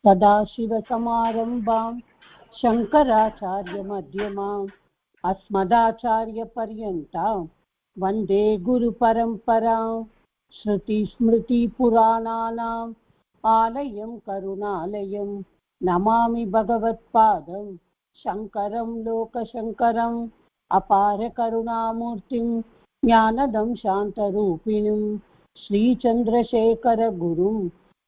सदाशिवसमारम्भां शङ्कराचार्यमध्यमाम् अस्मदाचार्यपर्यन्तां वन्दे गुरुपरम्परां। श्रुतिस्मृतिपुराणानाम् आलयं करुणालयं नमामि भगवत्पादं शङ्करं लोकशङ्करम् अपारकरुणामूर्तिं ज्ञानदं शान्तरूपिणं श्रीचन्द्रशेखरगुरुं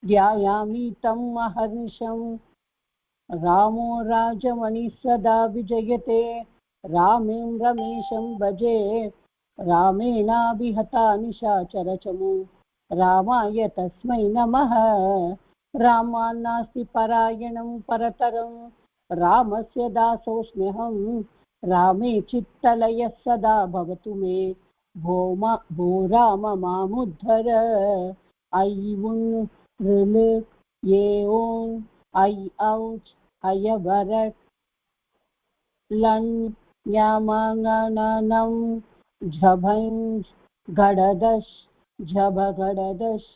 ध्यायामि तं महर्निशम्। रामो राजमणिः सदा विजयते रामेण रमेशं भजे रामेणाभिहता निशाचरचमो रामाय तस्मै नमः। रामान्नास्ति परायणं परतरं रामस्य दासोऽस्म्यहं रामे चित्तलयः सदा भवतु मे भो राम मामुद्धर। ऐ उन् ऋलुक् ये ओन् ऐ औच् अयवरक् लन् न्यामाङ्गणनं झभञ् घडदश् झभघडदश्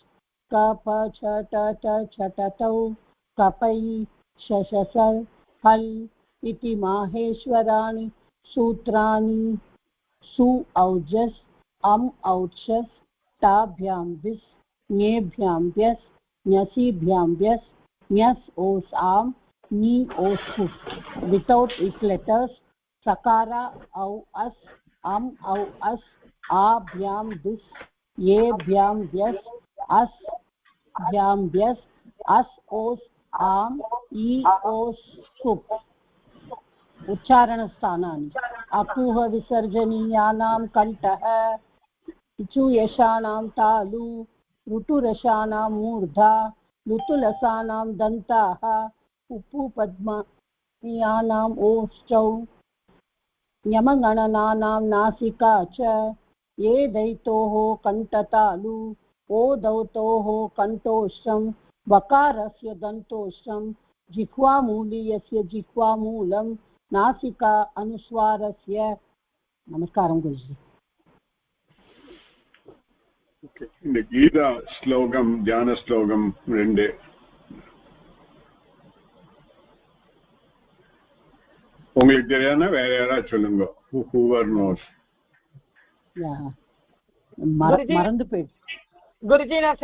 कप छटट छटतौ कपै शशसर् हल् इति माहेश्वराणि सूत्राणि सु औजस् अम् औक्षस् ताभ्यां विस् ङेभ्यां व्यस् न्यसीभ्यां व्यस् न्यस् ओस् आम् नी ओस् उस् without its letters sakara au as am au as abhyam dis yebhyam vyas as bhyam vyas as os am e os sup. उच्चारणस्थानानि अकुह विसर्जनीयानां कण्ठः इचु यशानां तालु ऋतुरसानां मूर्धा लुतुलसानां दन्ताः उपु पद्मानाम् ओष्ठौ यमगणनानां नासिका च ये दैतोः कण्ठतालु ओदौतोः कण्ठोष्ठं वकारस्य दन्तोष्ठं जिह्वामूलीयस्य जिह्वामूलं नासिका अनुस्वारस्य। नमस्कारं गुरुजी। இந்த கீதா ஸ்லோகம் தியான ஸ்லோகம் ரெண்டு உங்களுக்கு தெரியாதுன்னா வேற யாராவது சொல்லுங்க. whoever knows. மறந்து போயிடுச்சு குருஜி. நான்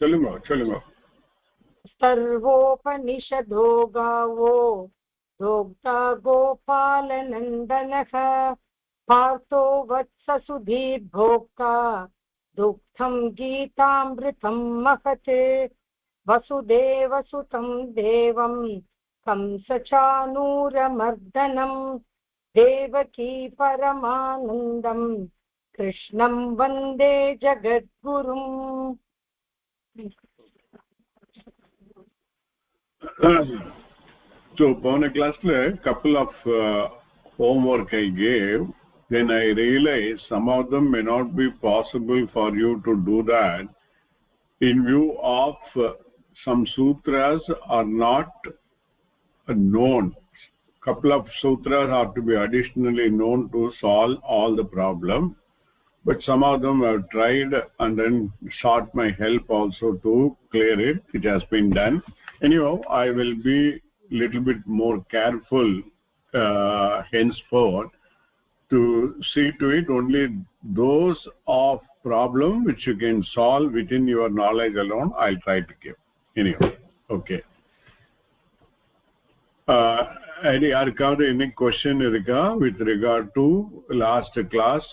சொல்லுங்க சொல்லுங்க. सर्वोपनिषदो गावो दोग्धा गोपालनन्दनः पार्थो वत्ससुधीर्भोक्ता दुग्धं गीतामृतं महते वसुदेवसुतं देवं कंसचानूरमर्दनं देवकी परमानन्दं कृष्णं वन्दे जगद्गुरुम्. So போன கிளாஸ்ல couple of homework I gave, then I realized some of them may not be possible for you to do that in view of some sutras are not known. Couple of sutras have to be additionally known to solve all the problem, but some of them have tried and then sought my help also to clear it. It has been done. Anyhow, I will be little bit more careful henceforth to see to it only those of problem which you can solve within your knowledge alone. I'll try to give. Anyhow, okay. யாருக்காவது any question இருக்கா with regard to last class?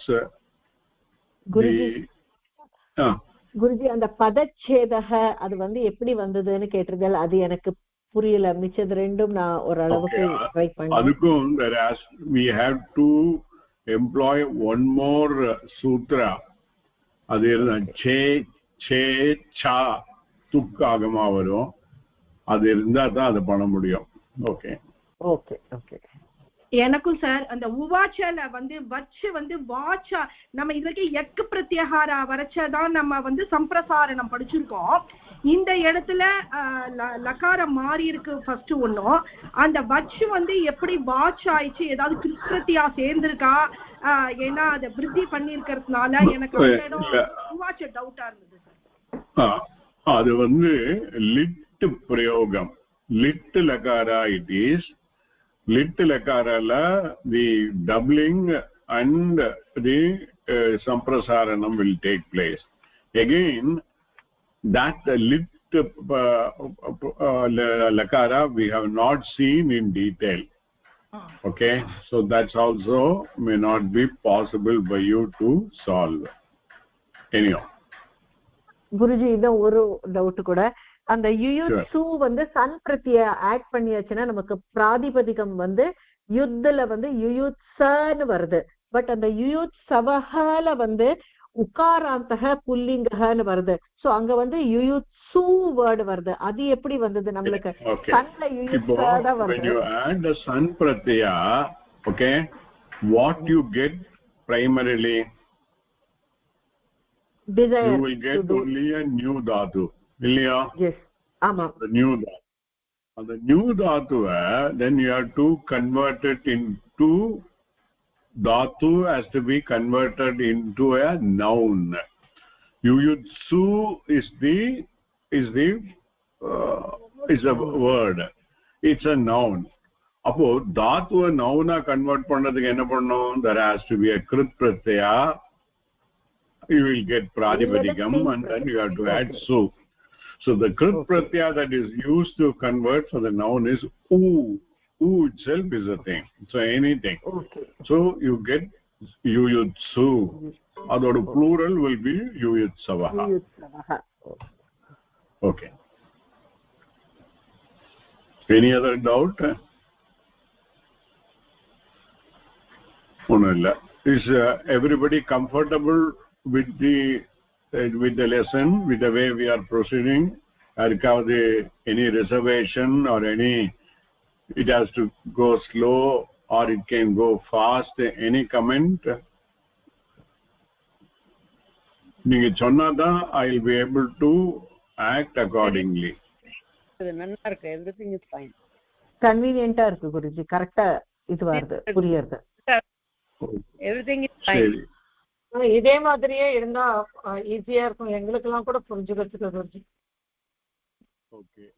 Guruji, அந்த பதச்சேதக அது எப்படி வந்ததுன்னு கேட்டிருந்தேன். அது எனக்கு புரியல. மிச்சது ரெண்டும் நான் ஓரளவுக்கு ட்ரை பண்ணேன். அதுக்கும் we have to employ one more sutra. அது சே சே சா துக் ஆகமா வரும். அது இருந்தா தான் அதை பண்ண முடியும். Okay okay okay. எனக்கும் சார் அந்த உவாச்சல வச்சு வாச்சா நம்ம இதுக்கு எக்கு பிரத்யகாரா வரைச்சதான் நம்ம சம்பிரசாரணம் படிச்சிருக்கோம். இந்த இடத்துல லகாரம் மாறி இருக்கு ஃபர்ஸ்ட் ஒன்னும். அந்த வச்சு எப்படி வாட்ச் ஆயிடுச்சு, ஏதாவது கிருத்தியா சேர்ந்திருக்கா, ஏன்னா அதை விருத்தி பண்ணி இருக்கிறதுனால எனக்கு அந்த இடம் உவாச்ச டவுட்டா இருந்தது சார். அது prayogam. Lit lakara it is. Lit lakara la the doubling and the samprasaranam will take place. Again, that lit lakara we have not seen in detail. Okay, so that's also may not be possible by you to solve. Anyhow. Guruji இதான் ஒரு doubt கூட. அந்த யுயுத்சு வந்து Sun பிரத்ய add பண்ணியாச்சுன்னா நமக்கு பிராதிபதிகம் வந்து யுத்தல வந்து யுயுத்சன்னு வருது. பட் அந்த யுயுத்சவஹல வந்து உகாராந்தக புல்லிங்கன்னு வருது. சோ அங்க வந்து யுயுத்சு வேர்ட் வருது. அது எப்படி வந்தது நம்மளுக்கு? சன்ல யுயுத்சா வருது. When you add the sun pratyaya, okay, what you get primarily? Desire. You will get only a new dhatu. Ilya? Yes. Ama. The new dhatu. And the new dhatu, then you have to convert it into dhatu has to be converted into a noun. Yuyutsu is a word. It's a noun. Appo dhatu a noun convert pannadhukku enna pannom? There has to be a krit pratyaya. You will get pradipadikam and then you have to add su. So the krit pratyaya that is used to convert for the noun is u. U itself is a thing. So anything. Okay. So you get yuyutsu. Adodu plural will be yuyutsavaha. Okay. Any other doubt? Is everybody comfortable with the lesson, with the way we are proceeding? Any reservation or any? It has to go slow or it can go fast. Any comment? நீங்க சொன்னாதான் I will be able to act accordingly. நல்லா இருக்கு. everything is fine. கன்வீனியன்ட்டா இருக்கு குருஜி. கரெக்ட்டா இது வருது, புரியுது. everything is fine. இதே மாதிரியே இருந்தா ஈஸியா இருக்கும். எங்களுக்கு எல்லாம் கூட புரிஞ்சுக்கிறதுக்கு Guruji. Okay.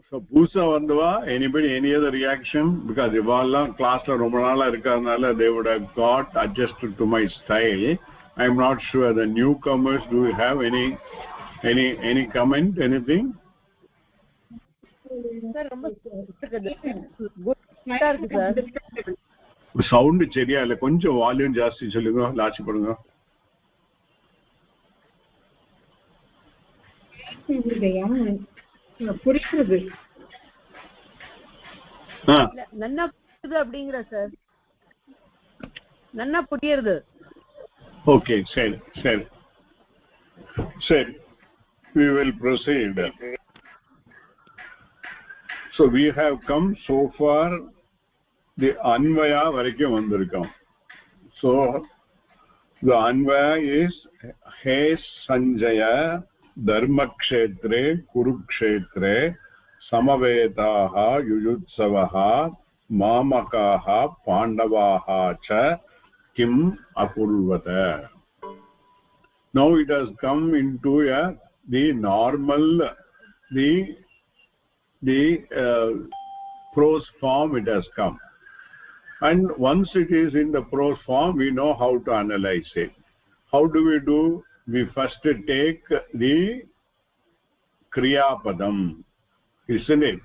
So Bhusa vandava, anybody, any other reaction? Because ivalla class la romba naala irukadnala they would have got adjusted to my style. I am not sure. The newcomers, do you have any comment, anything? Sir, romba good இருக்கு sir. Sound சரியா இல்ல, கொஞ்சம் volume ஜாஸ்தி சொல்லுங்க, லாச்சி போடுங்க. புரியுது நன்னா புரியுது அப்படிங்கிற சார். நன்னா புரியுது. ஓகே, சரி சரி சரி. We will proceed. So we have come so far the anvaya varaikum vandirukkom. So the anvaya is he Sanjaya dharmakshetre kurukshetre samavetaha yuyutsavaha mamakaha pandavaha cha kim akurvata. Now it has come into the normal the prose form. It has come, and once it is in the prose form, we know how to analyze it. How do? We first take the kriya padam, isn't it?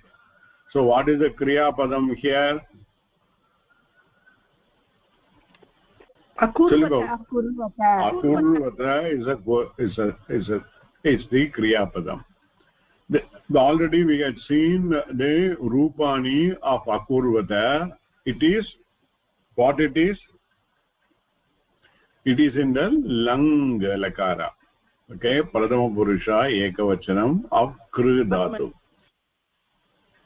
So what is the kriya padam here? Akurvata is the kriya padam. Already we had seen the rupani of akurvata. It is what it is. It is in the lang lakara. Okay, pradama purusha ekavachanam of kru dhatu.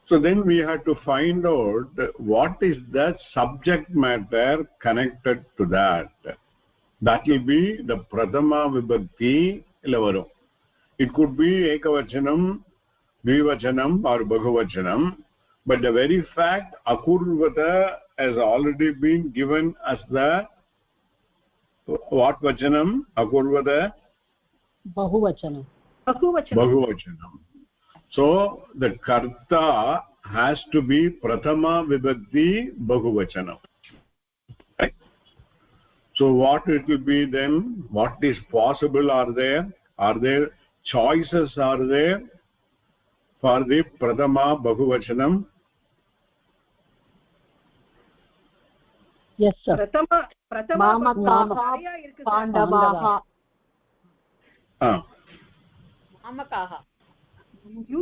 So then we have to find out what is the subject matter connected to that. That will be the pradama vibhakti ilavarum. It could be ekavachanam, dvivachanam or bahuvachanam, but the very fact akurvata has already been given as the what vachanam? Akurvata bahuvachanam. bahuvachanam. Bahuvachanam. So the karta has to be prathama vibhakti bahuvachanam. Right? So what it will be then? What is possible are there? Are there choices are there for the prathama bahuvachanam? Yes, sir. பிரதமா நிறைய இருக்கு sir. பாண்டவாக மாமகாக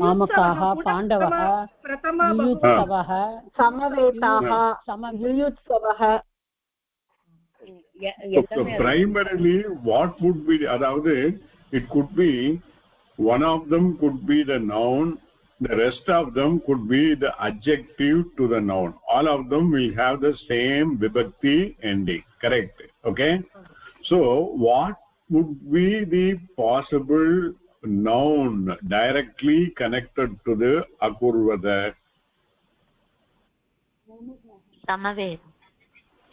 மாமகாः பாண்டவः பிரதமா யுயுத்சவः சமவேதாः யுயுத்சவः. So primarily what would be, அதாவது it could be one of them could be the noun, the rest of them could be the adjective to the noun. All of them will have the same vibhakti ending. Correct? Okay. So what would be the possible noun directly connected to the akurvada?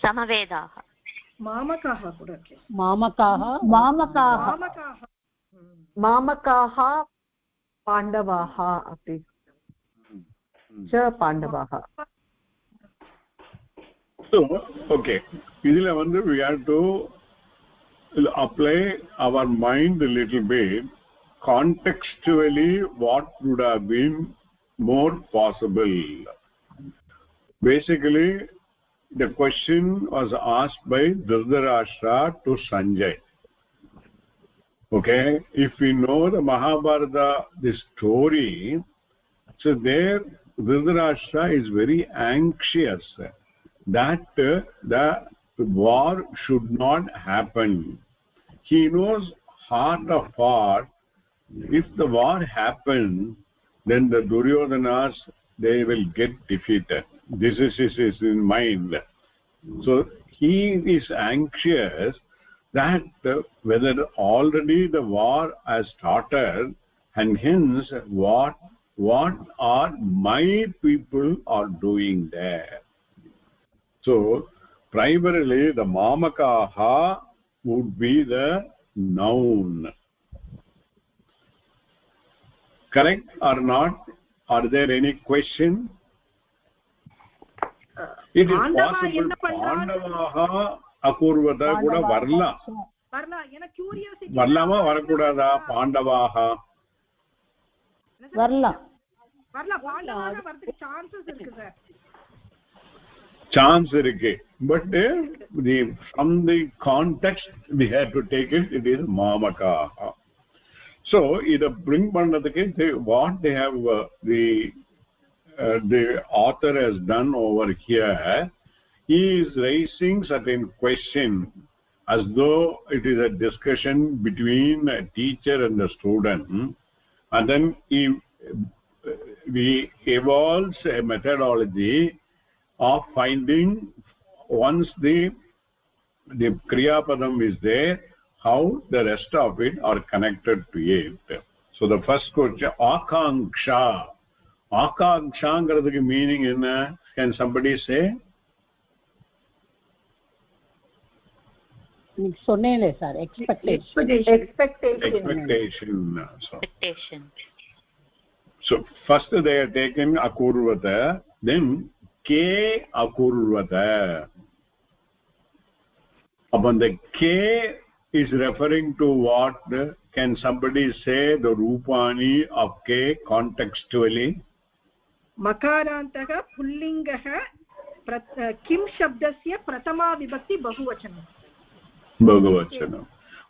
समवेदाः மாமகாக கூட இருக்கு. மாமகாः மாமகாः பாண்டவாः अपि च பாண்டவாः. So okay, idile vandu we have to apply our mind a little bit. Contextually what would have been more possible? Basically the question was asked by Dhritarashtra to Sanjay. Okay, if we know the Mahabharata, the story, so there Dhritarashtra is very anxious that the war should not happen. He knows heart of heart, if the war happens, then the Duryodhanas, they will get defeated. This is his mind. So he is anxious that whether already the war has started, and hence what are my people are doing there. So primarily the mamakaha would be the noun. Correct or not? Are there any question? It is possible பாண்டவாக அகூர்வத கூட வரலாம். எனக்கு curiosity வரலாமா வரக்கூடாதா? பாண்டவாக வரலாம். பாண்டவாக வரதுக்கு chances இருக்கு sir. Chance இருக்கு. But from the context we have to take it. It is mamakaha. So இத bring பண்ணதுக்கு what they have the author has done over here, he is raising certain question as though it is a discussion between a teacher and the student, and then he evolves a methodology of finding once the kriya padam is there, how the rest of it are connected to it. So the first question, akanksha. Akanksha meaning enna? Can somebody say? சொன்னேனே sir, expectation. So first they are taken akurvata, then ke akurvata. Upon the k is referring to what? Can somebody say the rupani of k contextually? मकारान्तः पुल्लिङ्गः किं शब्दस्य प्रथमा विभक्ति बहुवचनं.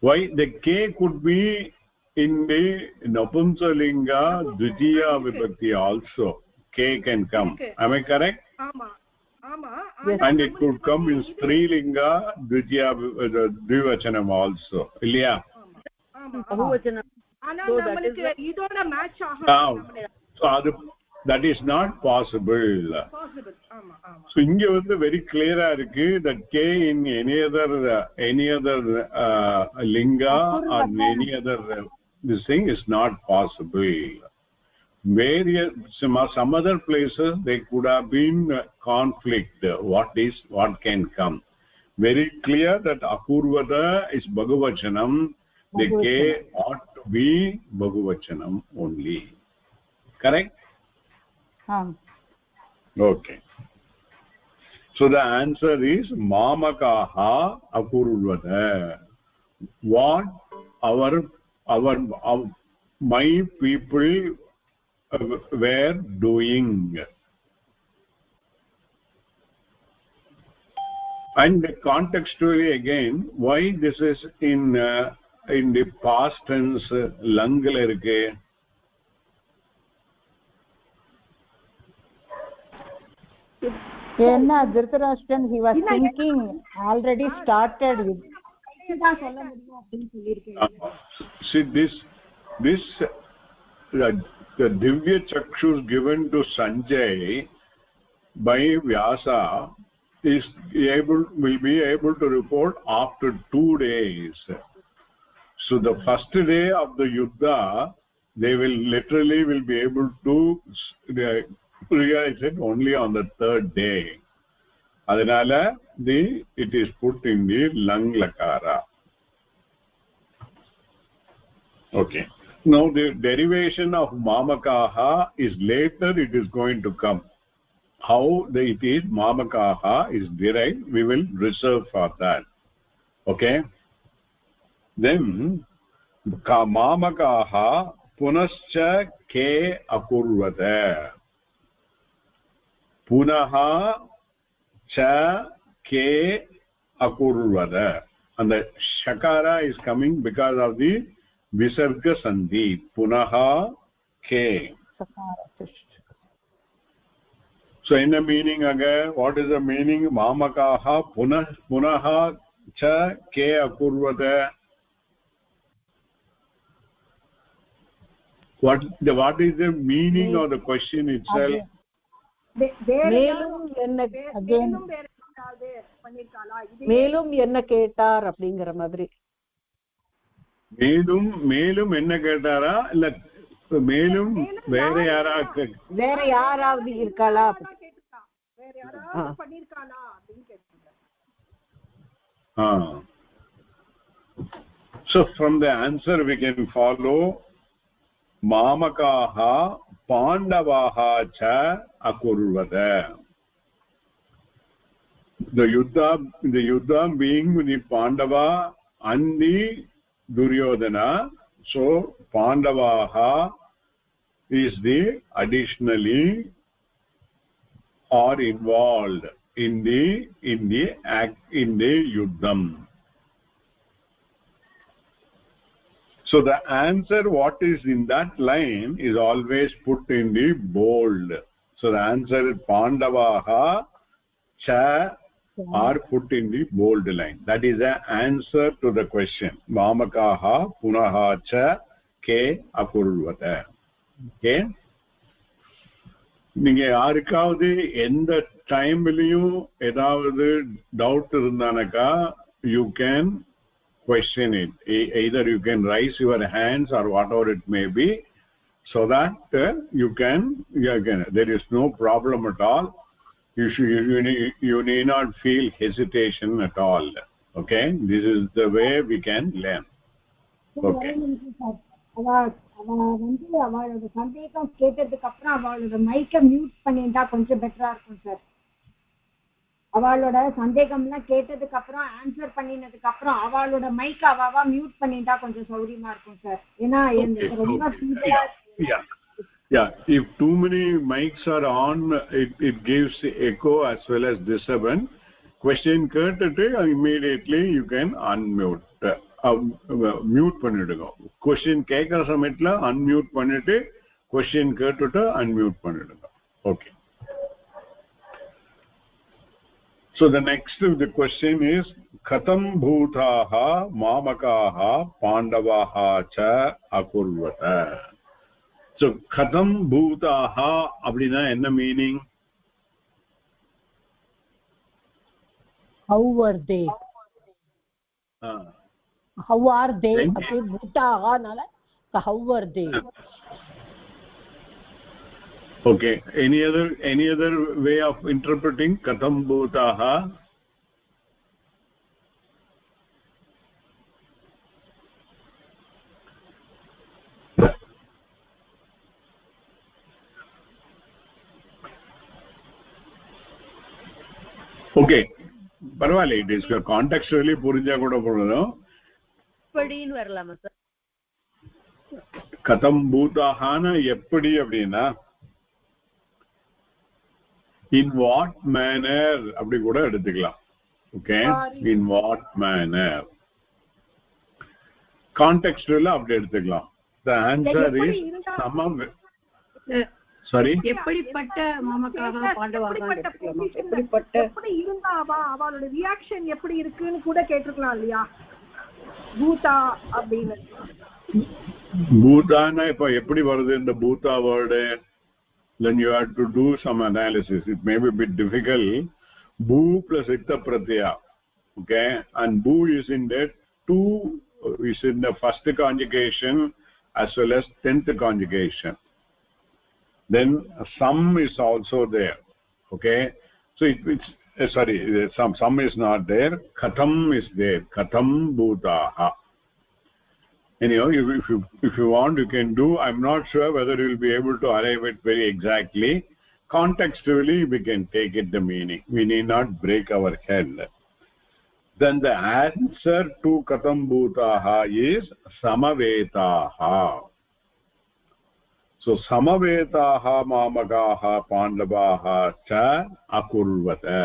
Why the k could be in the napumsalinga dvitiya vibhakti also? K can come. Am I correct? And it could come in strilinga dvitiya dvivachanam also. Ilya? bahuvachanam. So that is not possible. So inge vandu very clear ah irukku that k in any other linga or any other this thing is not possible. Some other places they could have been conflict. What can come? Very clear that akurvada is bahuvachanam. The k ought to be Bahuvachanam only. Correct? Okay. So the answer is Mamakaha Akurvata. What my people were doing. And contextually again, why this is in the past tense langla irukke? Enna Dhritarashtra, he was thinking already started with. See this the Divya Chakshus given to Sanjay by Vyasa will be able to report after 2 days. So the first day of the Yuddha, they will be able to realize it only on the 3rd day. Adanala it is put in the Lang Lakara. Okay. Now the derivation of Mamakaha is later, it is going to come. How it is Mamakaha is derived, we will reserve for that. Okay. Then Mamakaha Punascha Ke Akurvata. Punaha Cha Ke Akurvata. And the Shakara is coming because of the Visarga Sandhi. Punaha Ke. So in the meaning again, what is the meaning? Mamakaha Punaha Cha Ke Akurvata. What is the meaning of the question itself? மேலும் என்ன கேட்டார் அப்படிங்கிற மாதிரி. மேலும் என்ன கேட்டாரா இல்ல மேலும் வேற யாராவது இருக்காளா So from the answer we can follow Mamakaha Pandavaha cha Akurvata. The Yuddha being the Pandava and the Duryodhana. So Pandavaha is the additionally or involved in the Yuddham. So the answer what is in that line is always put in the bold. So the answer is Pandavaha cha are put in the bold line. That is the answer to the question. Mamakaha Punaha cha Ke Akurvata. Okay. நீங்க யாருக்காவது எந்த டைம்லயும் ஏதாவது doubt இருந்தானக்கா you can question it. Either you can raise your hands or whatever it may be, so that you can there is no problem at all. You need not feel hesitation at all. Okay, this is the way we can learn. Okay. அவளோட சந்தேகம் கேட்டதுக்கு அப்புறம் அவளோட மைக்க mute பண்ணிட்டா கொஞ்சம் பெட்டரா இருக்கும் சார். அவளோட சந்தேகம்லாம் கேட்டதுக்கு அப்புறம் ஆன்சர் பண்ணினதுக்கு அப்புறம் அவளோட மைக்க அவவா மியூட் பண்ணிட்டா கொஞ்சம் சௌரியமா இருக்கும் சார். ஏன்னா ரொம்ப yeah, if too many mics are on, it gives echo as well as disturbance. Question கேட்டுட்டு immediately you can unmute. Mute பண்ணிடுங்க. கொஸ்டின் கேட்கிற சமயத்துல அன்மியூட் பண்ணிட்டு கொஸ்டின் கேட்டுட்டு அன்மியூட் பண்ணிடுங்க. Okay. So the next question is Katham Bhutaha Mamakaha Pandavaha cha Akurvata. So Katham Bhutaha அப்படின்னா என்ன meaning? How were they? How are they? Okay, Bhutaha nala. How were they? Okay. Any other way of interpreting Katham Bhutaha? Okay, பரவாயில்லை, it is contextually புரிஞ்சா கூட போதும். எப்படின்னு வரலாமா sir? கதம் பூதாஹான எப்படி அப்படின்னா in what manner அப்படி கூட எடுத்துக்கலாம். Okay, in what manner contextually அப்படி எடுத்துக்கலாம். The answer is samam. Sorry, எப்படிப்பட்ட மாமக்காக பாண்டவாக எப்படி இருந்தாவா அவளோட ரியாக்ஷன் எப்படி இருக்குன்னு கூட கேட்டிருக்கலாம் இல்லையா பூதா அப்படின்னு. பூதானா இப்ப எப்படி வருது இந்த பூதா word? Then you have to do some analysis. It may be a bit difficult. Bhu plus ikta pratyaya, okay, and bhu is in that two is in the first conjugation as well as 10th conjugation. Then some is also there, okay. So it's sorry, some is not there. Katham is there. Katham bhutaha. Anyhow, if you want, you can do. I'm not sure whether you will be able to arrive at very exactly. Contextually, we can take it the meaning. We need not break our head. Then the answer to katham bhutaha is samavetaha. So samavetaha mamagaha pandavaha cha akurvata.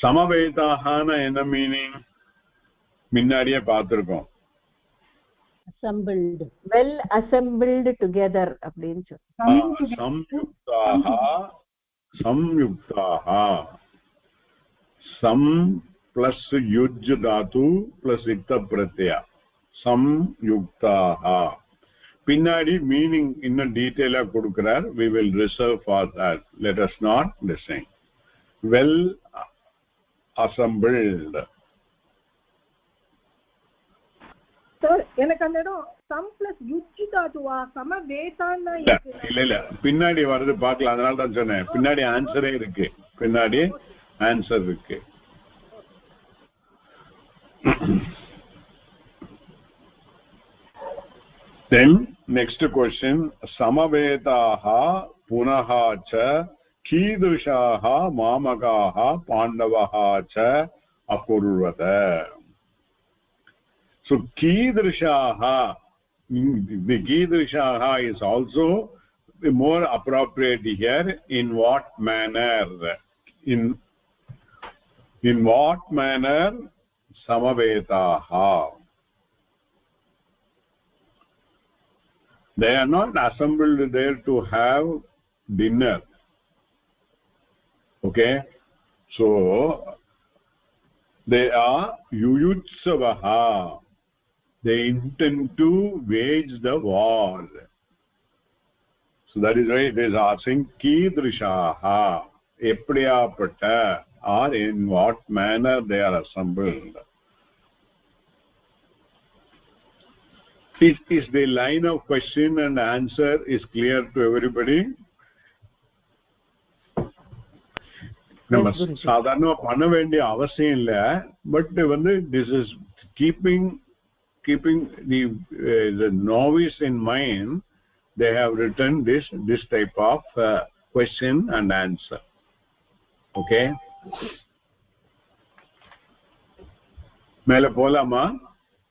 Samavetaha na enna meaning? முன்னாடியே பார்த்திருக்கோம். assembled, well assembled together அப்படின்னு samyuktaha sam plus yuj dhatu plus ikta pratyaya samyuktaha. பின்னாடி meaning இன்னும் டீடைலா கொடுக்கிறார். we will reserve for that. Let us not listen. well assembled. Sir எனக்கு அந்த இடம் some plus UG தாத்துவா சமவேதான்னா இல்ல பின்னாடி வருது பார்க்கலாம். அதனால தான் சொன்னேன் பின்னாடி ஆன்சரே இருக்கு. பின்னாடி ஆன்சர் இருக்கு. Then next question, samavetaha punaha cha kidrishaha mamagaha pandavaha cha akurvata. So kidrishaha, the kidrishaha is also more appropriate here. In what manner? In what manner samavetaha? They are not assembled there to have dinner. Okay, so they are yuyutsavaha. They intend to wage the war. So that is why it is asking kidrishaha, eppadiyapatta, or in what manner they are assembled. Is the line of question and answer is clear to everybody? நம்ம சாதாரணமா பண்ண வேண்டிய அவசியம் இல்ல. But வந்து this is keeping the novice in mind. They have written this type of question and answer. Okay, மேல போலாமா?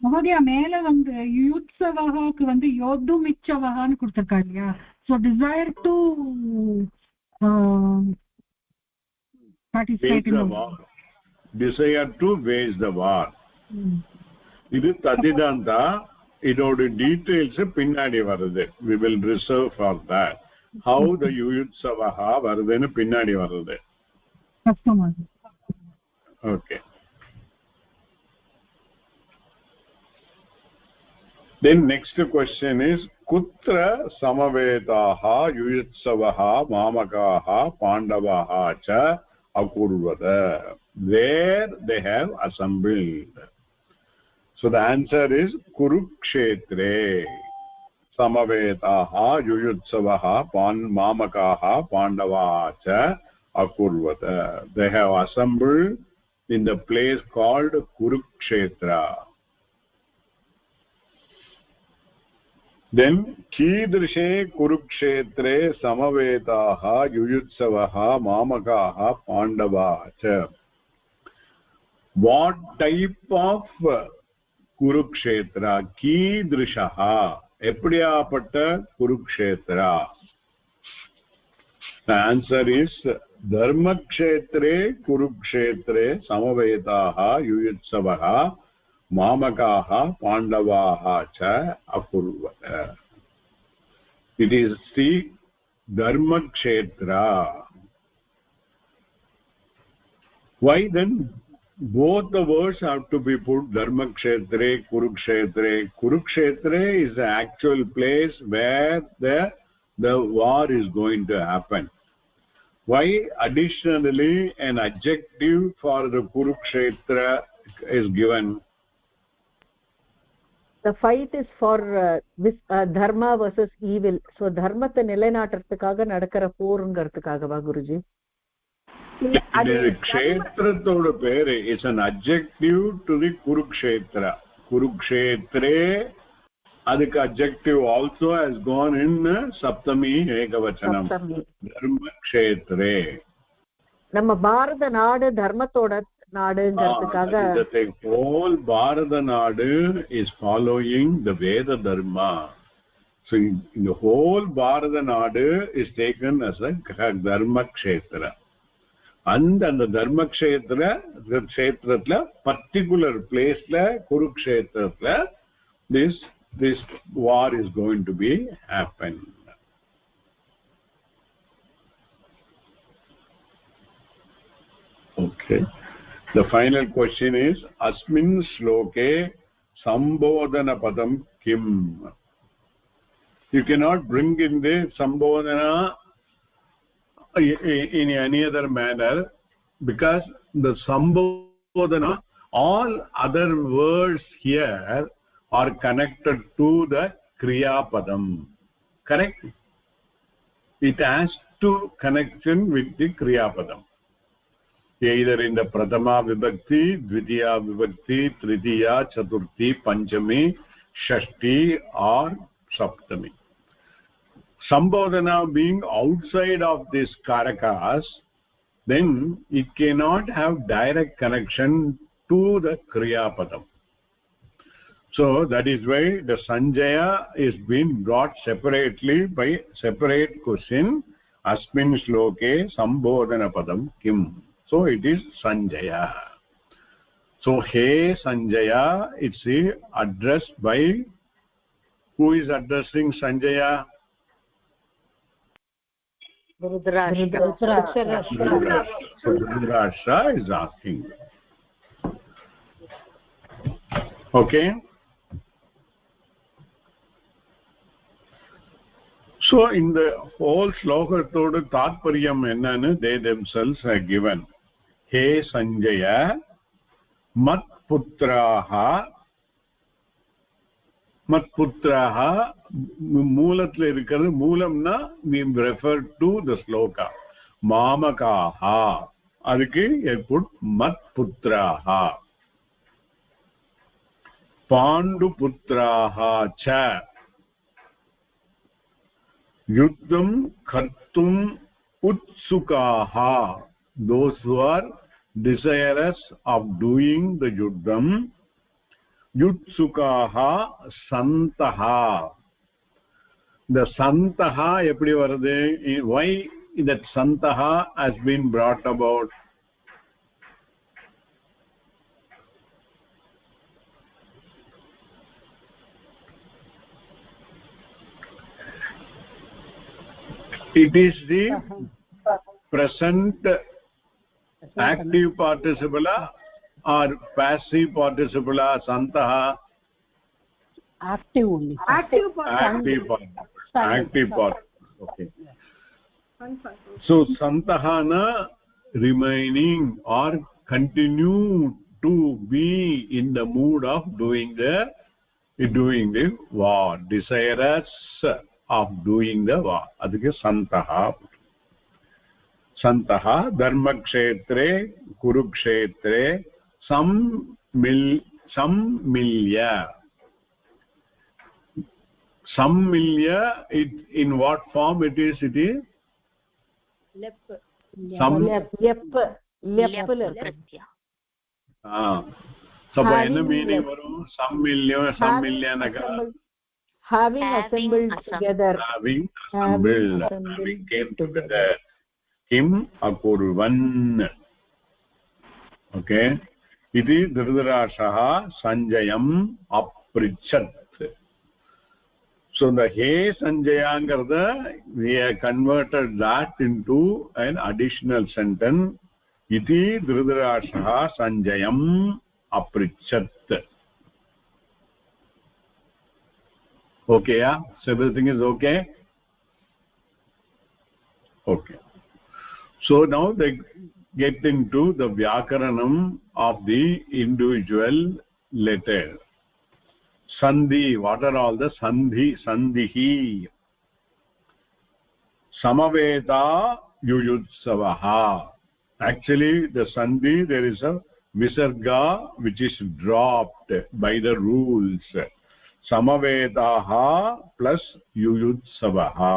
மகோதயா மேல வந்து யுயுத்சவஹாக்கு வந்து யோதுமிச்சவஹான்னு கொடுத்திருக்காங்க இல்லையா? So desire to participate in the war. Desire to wage the war. இது ததிதாந்தா. இதோட டீடைல்ஸ் பின்னாடி வருது. We will reserve for that. How the யுயுத்சவஹா வருதுன்னு பின்னாடி வருது. Okay. Then next question is kutra samavetaha yuyutsavaha mamakaha pandavaha cha akurvata. Where they have assembled. So the answer is Kurukshetre. Samavetaha yuyutsavaha mamakaha pandavaha cha akurvata. They have assembled in the place called Kurukshetra. Then Kidrishe Kurukshetre Samavetaha Yuyutsavaha Mamakaha Pandava cha. What type of Kurukshetra? Kidrishaha Eppadiyapatta Kurukshetra? The answer is Dharmakshetre Kurukshetre Samavetaha Yuyutsavaha Mamakaha Pandavaha cha akurvata. It is the Dharmakshetra. Why then both the words have to be put Dharmakshetre, Kurukshetre? Kurukshetre is the actual place where the war is going to happen. Why additionally an adjective for the Kurukshetra is given? The fight is for dharma versus evil. So dharmத்தை நிலைநாட்டுறதுக்காக நடக்கிற போருங்கிறதுக்காகவா குருஜி? க்ஷேத்திரத்தோட பேரு is an adjective to the Kurukshetra. Kurukshetre, adhika adjective also has gone in Saptami Ekavachanam. Dharma Kshetre. நம்ம பாரத நாடு தர்மத்தோட நாடுங்கிறதுக்காக the whole Bharata Nadu is following the Veda Dharma. So in the whole Bharata Nadu is taken as a Dharma Kshetra. And the Dharma Kshetra, the Kshetratla, particular place la Kurukshetra, this war is going to be happen. Okay. The final question is Asmin Shloke Sambodhana Padam Kim. You cannot bring in the Sambodhana in any other manner because the Sambodhana, all other words here are connected to the Kriya Padam. Correct? It has to connection with the Kriya Padam. Either in the Prathama Vibhakti, Dvitiya Vibhakti, Tritiya, Chaturthi, Panchami, Shashti or Saptami. Sambodhana being outside of these Karakas, then it cannot have direct connection to the Kriya Padam. So that is why the Sanjaya is being brought separately by separate question. Asmin Shloke Sambodhana Padam Kim. So it is Sanjaya. So He Sanjaya, it's addressed by, who is addressing Sanjaya? Dhritarashtra. So Dhritarashtra is asking. Okay. So in the whole Shloka Tatparyam Ennanu, they themselves are given. He Sanjaya Matputraha மூலத்துல இருக்கிறது மூலம்னா we refer to the sloka mamakaha அதுக்கு put matputraha panduputraha cha yuddham kartum utsukaha, those who are desirous of doing the yuddham. Yutsukaha santaha. The santaha eppadi varudhu? Why that santaha has been brought about? It is the present active participle or passive participle santaha? Active only. Active part. Active part. Okay. So santahana remaining or continue to be in the mood of doing the war, desirous of doing the war. Adike santaha. Santaha dharmakshetre kurukshetre sammilya. sammilya, it in what form it is? lep Sam. லெப்ல பிரத்யா So என்ன meaning வரும்? சம்மில்யனக having assembled together, having came together, him akurvan. Okay, iti dhritarashah sanjayam aprichat. So the hey sanjayangartha, we have converted that into an additional sentence. Iti dhritarashah sanjayam aprichat. Okay, yeah, so everything is okay. Okay, so now they get into the vyakaranam of the individual letter. Sandhi, what are all the sandhihi? Samaveta yuyutsavaha. Actually the sandhi, there is a visarga which is dropped by the rules. Samavetaha plus yuyutsavaha.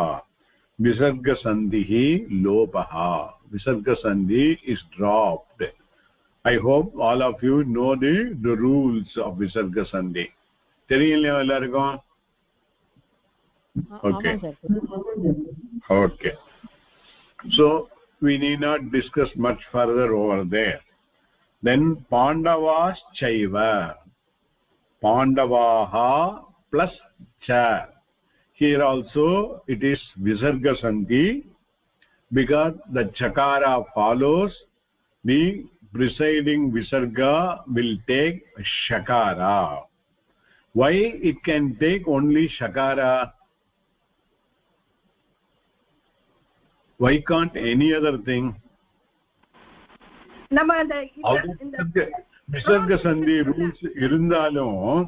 Visarga sandhihi lopaha. Visarga sandhi is dropped. I hope all of you know the rules of visarga sandhi. தெரியலையா எல்லாருக்கும்? Okay. Okay, so we need not discuss much further over there. Then pandavas chaiva, pandavaha plus cha. Here also it is visarga sandhi because the chakara follows, the presiding visarga will take shakara. Why it can take only shakara? Why can't any other thing? நம்ம அந்த visarga sandhi rules irundalum,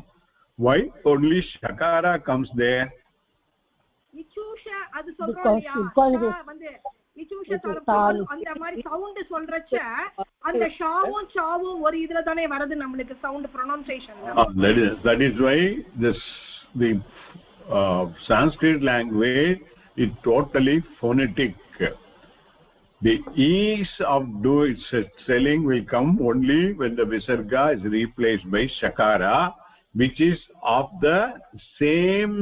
why only shakara comes there? இச்சூஷ அது சொல்றோம் வந்து இச்சூஷ தரப்பு அந்த மாதிரி sound சொல்றச்ச அந்த ஷாவும் சாவும் ஒரு இதுல தானே வருது நம்மளுக்கு sound pronunciation. That is why the Sanskrit language is totally phonetic. The ease of spelling will come only when the visarga is replaced by shakara, which is of the same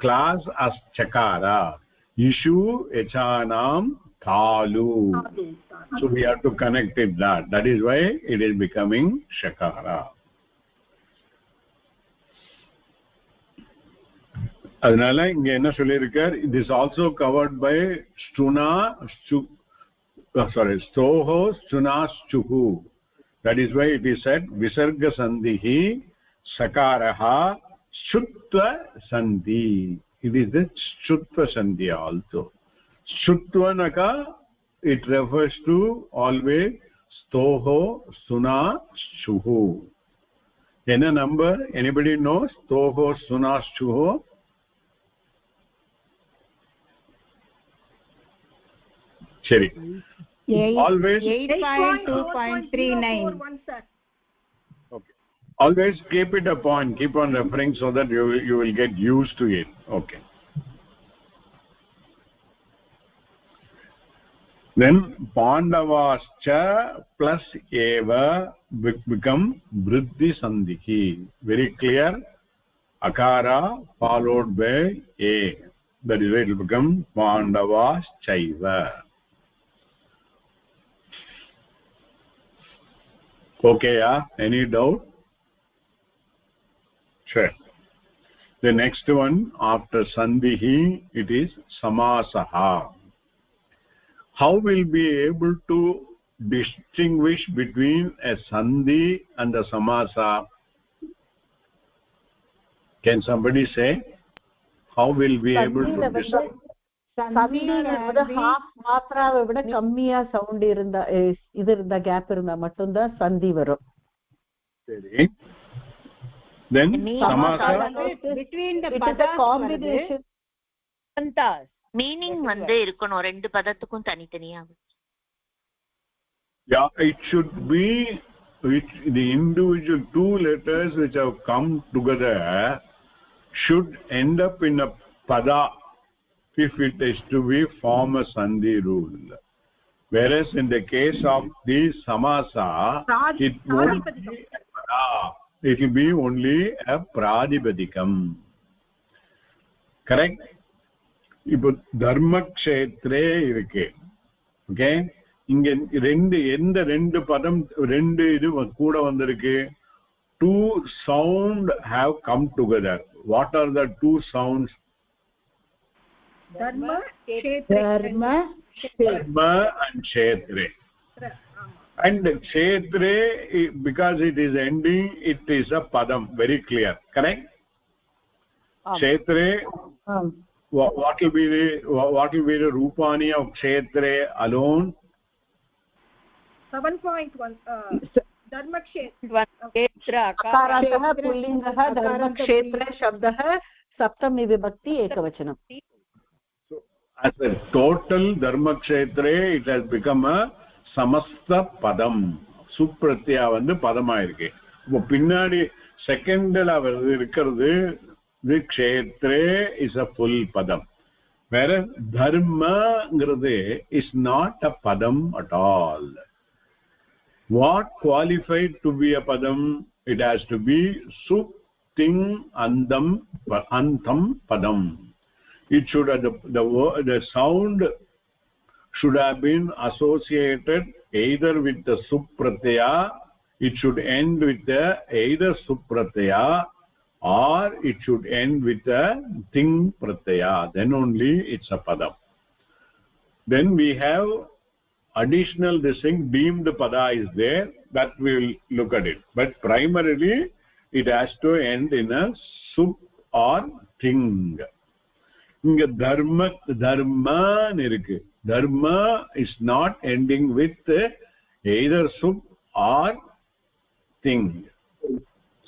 class as chakara. Ishu echanam thalu. So we have to connect it that is why it is becoming shakara. அதனால இங்க என்ன சொல்லியிருக்கார், it is also covered by stuna stoho stuna chuhu. That is why it is said visarga sandhihi sakaraha shutva sandhi. It is the shutva sandhi also. Shutvanaka, it refers to always stoho suna shuhu. Any number? Anybody knows stoho suna shuhu? Sherry. Always 8.2.39. Okay. Always keep it a point, keep on referring so that you will get used to it. Okay. Then pandavascha plus eva become vriddhi sandhihi. Very clear. Akara followed by a. That is why it will become pandavaschaiva. Okay, yeah? Any doubt? Sure. The next one after sandhihi, it is samasaha. How will be able to distinguish between a sandhi and a samasa? Can somebody say? How will we able to distinguish? சந்தியில half மாத்ராவை விட கம்மியா sound இருந்தா இது இருந்தா gap இருந்தா மட்டும்தான் சந்தி வரும். சரி. Then samasa between the padas combination pantas meaning வந்து இருக்கணும் ரெண்டு பதத்துக்கும் தனித்தனியா. Yeah, it should be the individual two letters which have come together should end up in a pada if it is to be form a sandhi rule, whereas in the case of the samasa it won't be a pada, it will be only a pradipadikam. Correct? இப்போ தர்மக்ஷேத்ரே இருக்கு. Okay, இங்க ரெண்டு பதம் ரெண்டு இது கூட வந்திருக்கு. Two sound have come together. What are the two sounds? dharma and kshetre. And kshetre, because it is ending, it is a padam, very clear. Correct? Kshetre, what will be the rupani of kshetre alone? 7.1 dharma kshetra akarantah pullingah dharma kshetra shabdah saptami vibhakti ekavachanam. So as a total dharma kshetre, it has become a samasta padam. Supratyaya வந்து பதமா இருக்கு. இப்போ பின்னாடி செகண்ட்ல வருது இருக்கிறது the kshetre is a full padam, whereas dharma is not a padam at all. What qualified to be a padam? It has to be sup ting andam antam padam. It should have the sound should have been associated either with the supratyaya, it should end with the either supratyaya, or it should end with a ting pratyaya. Then only it's a padam. Then we have additional this thing deemed pada is there, that we will look at it, but primarily it has to end in a sup or ting. Inga dharma irukku. Dharma is not ending with either sup or ting,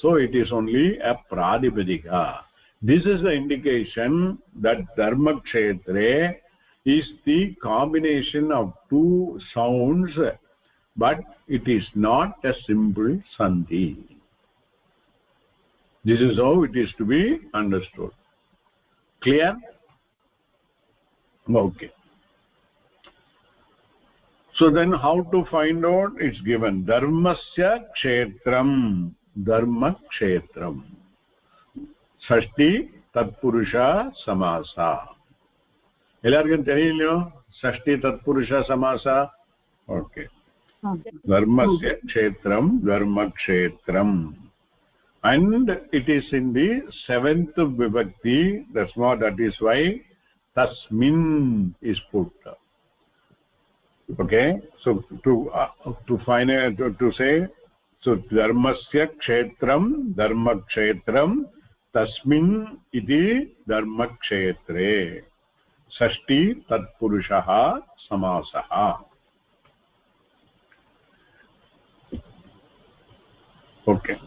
so it is only a pradipadika. This is the indication that dharma kshetre is the combination of two sounds, but it is not a simple sandhi. This is how it is to be understood. Clear? Okay. So then how to find out? It's given dharmasya kshetram, dharma kshetram, षष्ठी तत्पुरुषा समासा. எல்லாருக்கும் தெரியலையோ षष्ठी तत्पुरुषा समासा? Okay. dharmasya kshetram dharma kshetram, and it is in the 7th vibhakti. That is why tasmin is put. Okay, so to find to say, so dharmasya kshetram dharma kshetram tasmin iti dharma kshetre षष्ठी तत्पुरुषः समासः. Okay,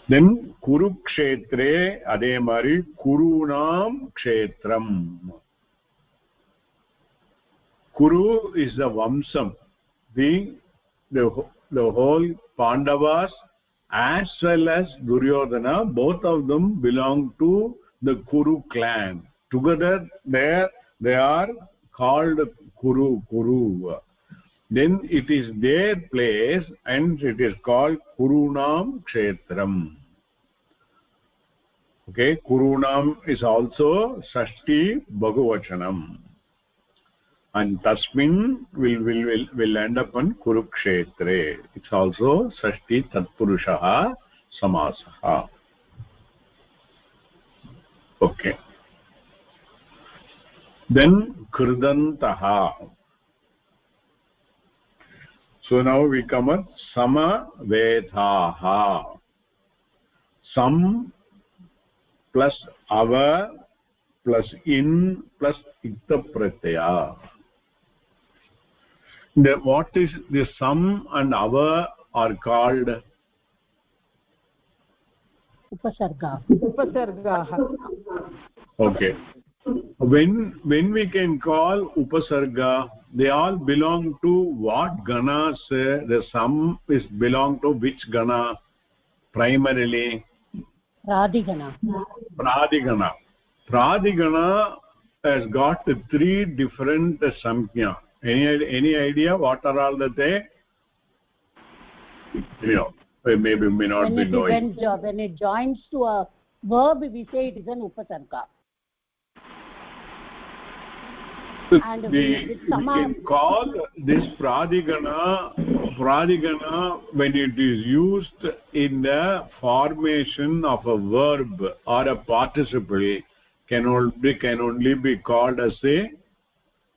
then kurukshetre adhe mari kurunam kshetram. Kuru is the vamsam, the whole Pandavas as well as Duryodhana, both of them belong to the Kuru clan. Together they are called Kuru. Then it is their place and it is called Kurunam kshetram. Okay, Kurunam is also Shashthi bahuvachanam, and tasmin will end up on kurukshetre. It's also Shashthi tatpurushaha samasaha. Okay, then kridantaha. So now we come at samavedhaha. Sam plus ava plus in plus ikta pratyaya. What is the sam and ava are called? upasarga. Okay, when we can call upasarga, they all belong to what ganas? The sam is belong to which gana primarily? Pradigana has got 3 different samkhya. Any idea what are all the they? Maybe may not be knowing. When it joins to a verb, we say it is an upasarga. And we can call this pradigana when it is used in the formation of a verb or a participle can only be called as a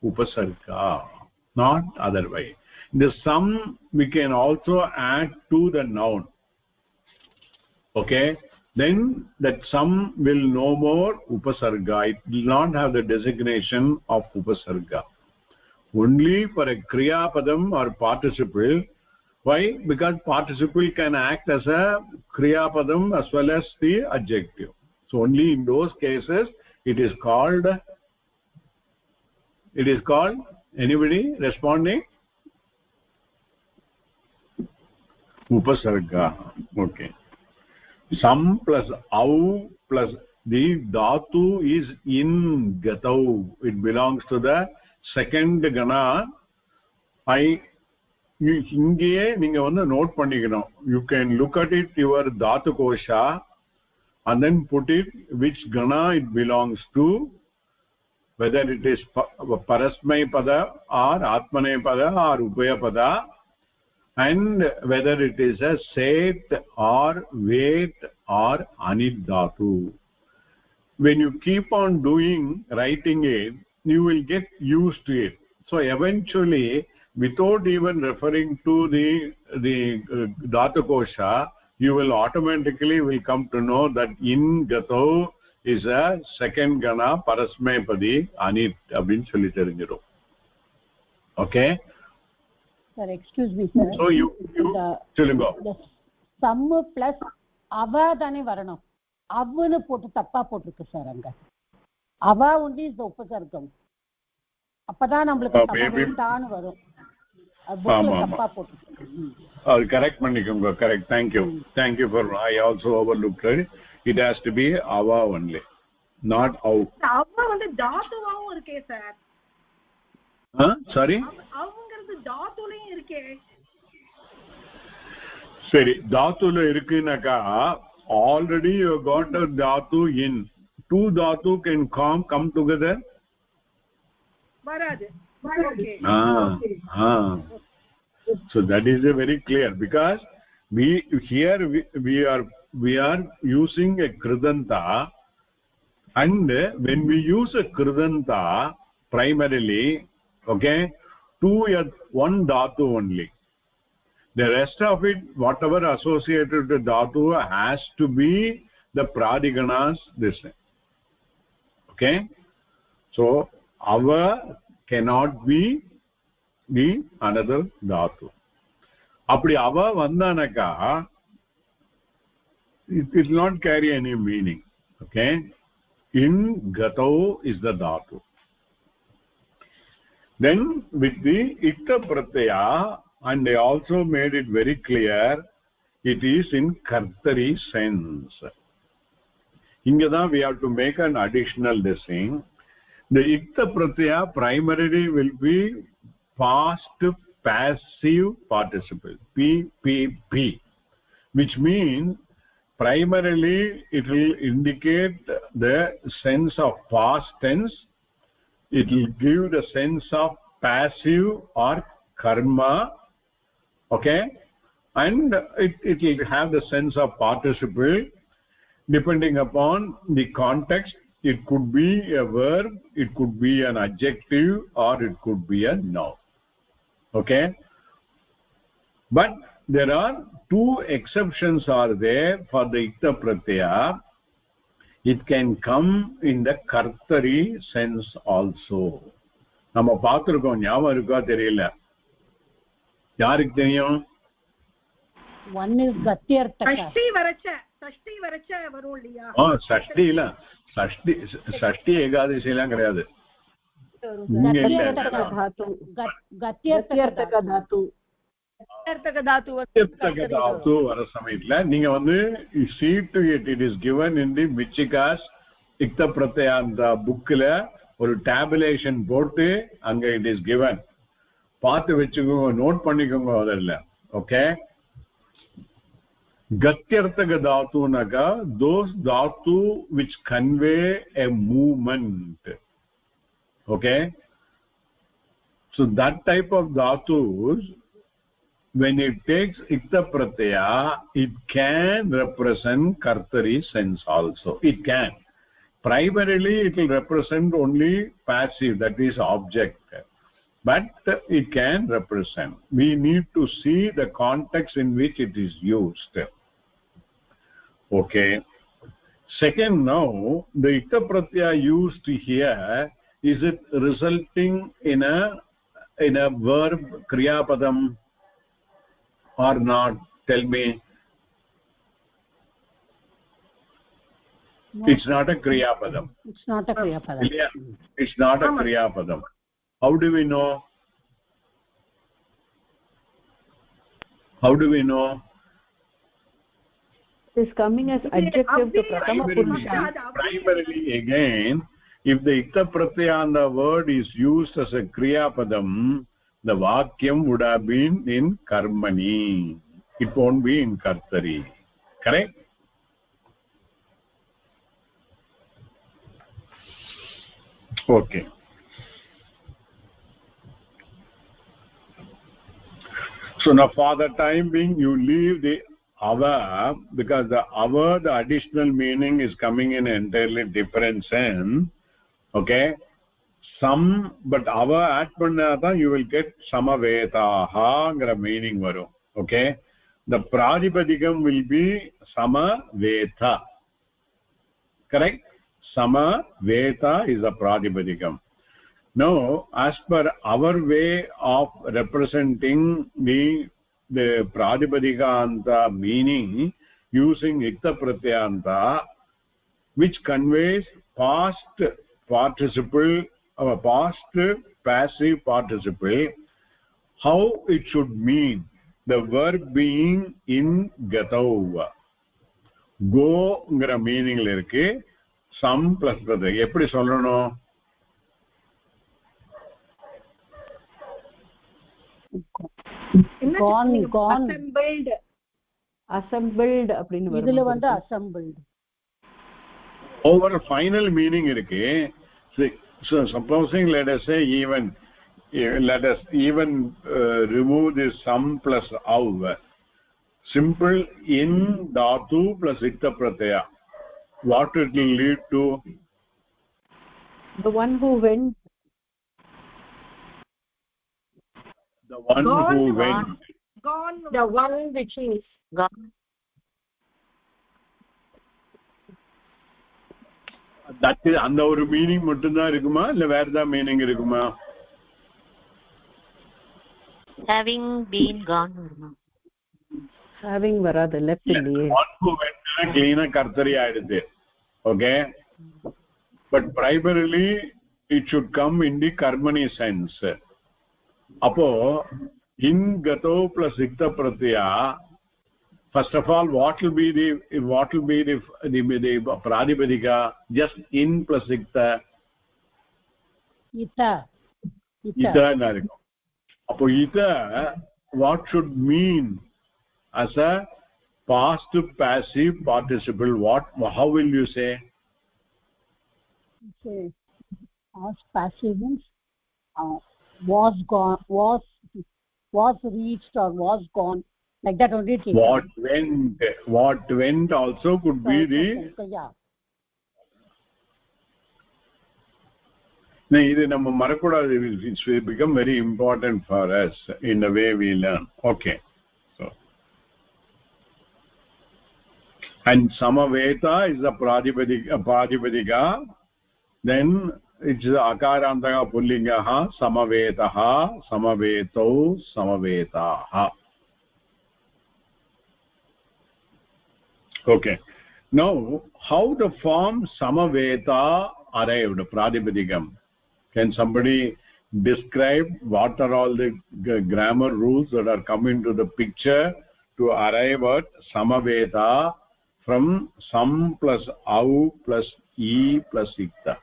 upasarga, not otherwise. The some we can also add to the noun. Okay, then that some will no more upasarga. It will not have the designation of upasarga. Only for a kriya padam or participle. Why? Because participle can act as a kriya padam as well as the adjective. So only in those cases it is called. Anybody responding? Upasarga. Okay. Some plus au plus the dhatu is in gatau. It belongs to the second gana. Inge ninga vandu note pannikanum. You can look at it your dhatu kosha and then put it which gana it belongs to, whether it is parasmay pada or atmane pada or upaya pada, and whether it is a set or wait or anid dhatu. When you keep on writing it, you will get used to it. So eventually, without even referring to the dhatu kosha, you will automatically come to know that in gato is a second gana parasmay padi anit abin solli therinjirum. Okay. Sir, excuse me, sir. So you the sum plus ava dane varanam. Avunu potu tappa potrukku sir anga. Ava only is the upasargam. Appada namakku tappa varum. Tappa potrukku. Correct pannikonga. Correct. Thank you. Thank you for. I also overlooked it. It has to be ava only, not au. Ava vandu dhaatuvaum irukke sir. Sorry. தாத்துலயும் இருக்கே. சரி, தாத்துல இருக்குனாக்கா already you got a dhatu in. Two dhatu can come together. Varadu. Okay. So that is a very clear, because we are using a kridanta, and when we use a kridanta primarily, okay, one dhatu only. The rest of it, whatever associated with dhatu, has to be the pradiganas this. Okay, so ava cannot be the another dhatu. Appadi ava vandanaka, it will not carry any meaning. Okay, in gato is the dhatu. Then with the itta pratyaya, and they also made it very clear, it is in kartari sense. Ingada we have to make an additional thing. The itta pratyaya primarily will be past passive participle, PPP, which means primarily it will indicate the sense of past tense. It will give the sense of passive or karma, okay, and it will have the sense of participle. Depending upon the context, it could be a verb, it could be an adjective, or it could be a noun. Okay, but there are two exceptions are there for the itta pratyaya. It can come in the kartari sense also. Nama paathirukkom, nyavam irukka theriyala. Yarukku theriyum? One is gatyartaka. Sashti வரைச்ச வரும் இல்லையா? சஷ்டி இல்ல, சஷ்டி ஏகாதசி எல்லாம் கிடையாது. gatyartaka dhatu. dhatu vara samayatla neenga vandu see to it is given in the Michikas ikta pratyanta book la ஒரு tabulation போட்டு அங்க it is given பார்த்து வெச்சுக்கோங்க நோட் பண்ணிக்கோங்க அதல்ல okay gatyartaka dhatu naga those dhatu which convey a movement okay so that type of dhatus when it takes ikta pratyaya it can represent kartari sense also it can primarily it will represent only passive that is object but it can represent we need to see the context in which it is used okay second now the ikta pratyaya used here is it resulting in a verb kriya padam or not tell me no. It's not a kriya padam it's not a kriya padam it's not a kriya padam how do we know it is coming as adjective to prathama purusha primarily again if the ikta pratyaya and the word is used as a kriya padam the vakyam would have been in karmani it won't be in kartari correct okay so now for the time being you leave the ava because the ava the additional meaning is coming in entirely different sense okay some but ava add pannadha you will get samavetaha gra meaning varum okay the pradipadikam will be samaveta correct samaveta is the pradipadikam now as per our way of representing the pradipadikanta meaning using ikta pratyanta which conveys past participle or past passive participle how it should mean the verb being in gatau go ங்கிற மீனிங்ல இருக்கு some plus pratyaya எப்படி சொல்லணும் gone assembled அப்படினு வரும் இதுல வந்து assembled over final meaning irukku so supposing let us say even remove this some plus av simple in dhatu plus ikta pratyaya what it will lead to the one who went the one gone, who gone. went gone the one which is gone that is அந்த ஒரு meaning மட்டும் தான் இருக்குமா இல்ல வேற ஏதாவது meaning இருக்குமா having been gone having வராது left இல்லையே one who went clean kartari ஆயிடுது okay but primarily it should come in the karmani sense appo in gato plus ikta pratyaya first of all what will be the pradipadika just in plus ikta ita na irukum appo ita what should mean as a past passive participle how will you say past passive means was gone was reached or was gone like that only what went also could be the yeah no idu நம்ம மறக்கூடாது it will become very important for us in the way we learn okay so and samaveta is the pradipadika then it's akarantaka pullingaha samavetaha samavetau samavetaha okay now how the form samaveta arrived pradipadikam can somebody describe what are all the grammar rules that are coming to the picture to arrive at samaveta from sam plus au plus e plus ikta.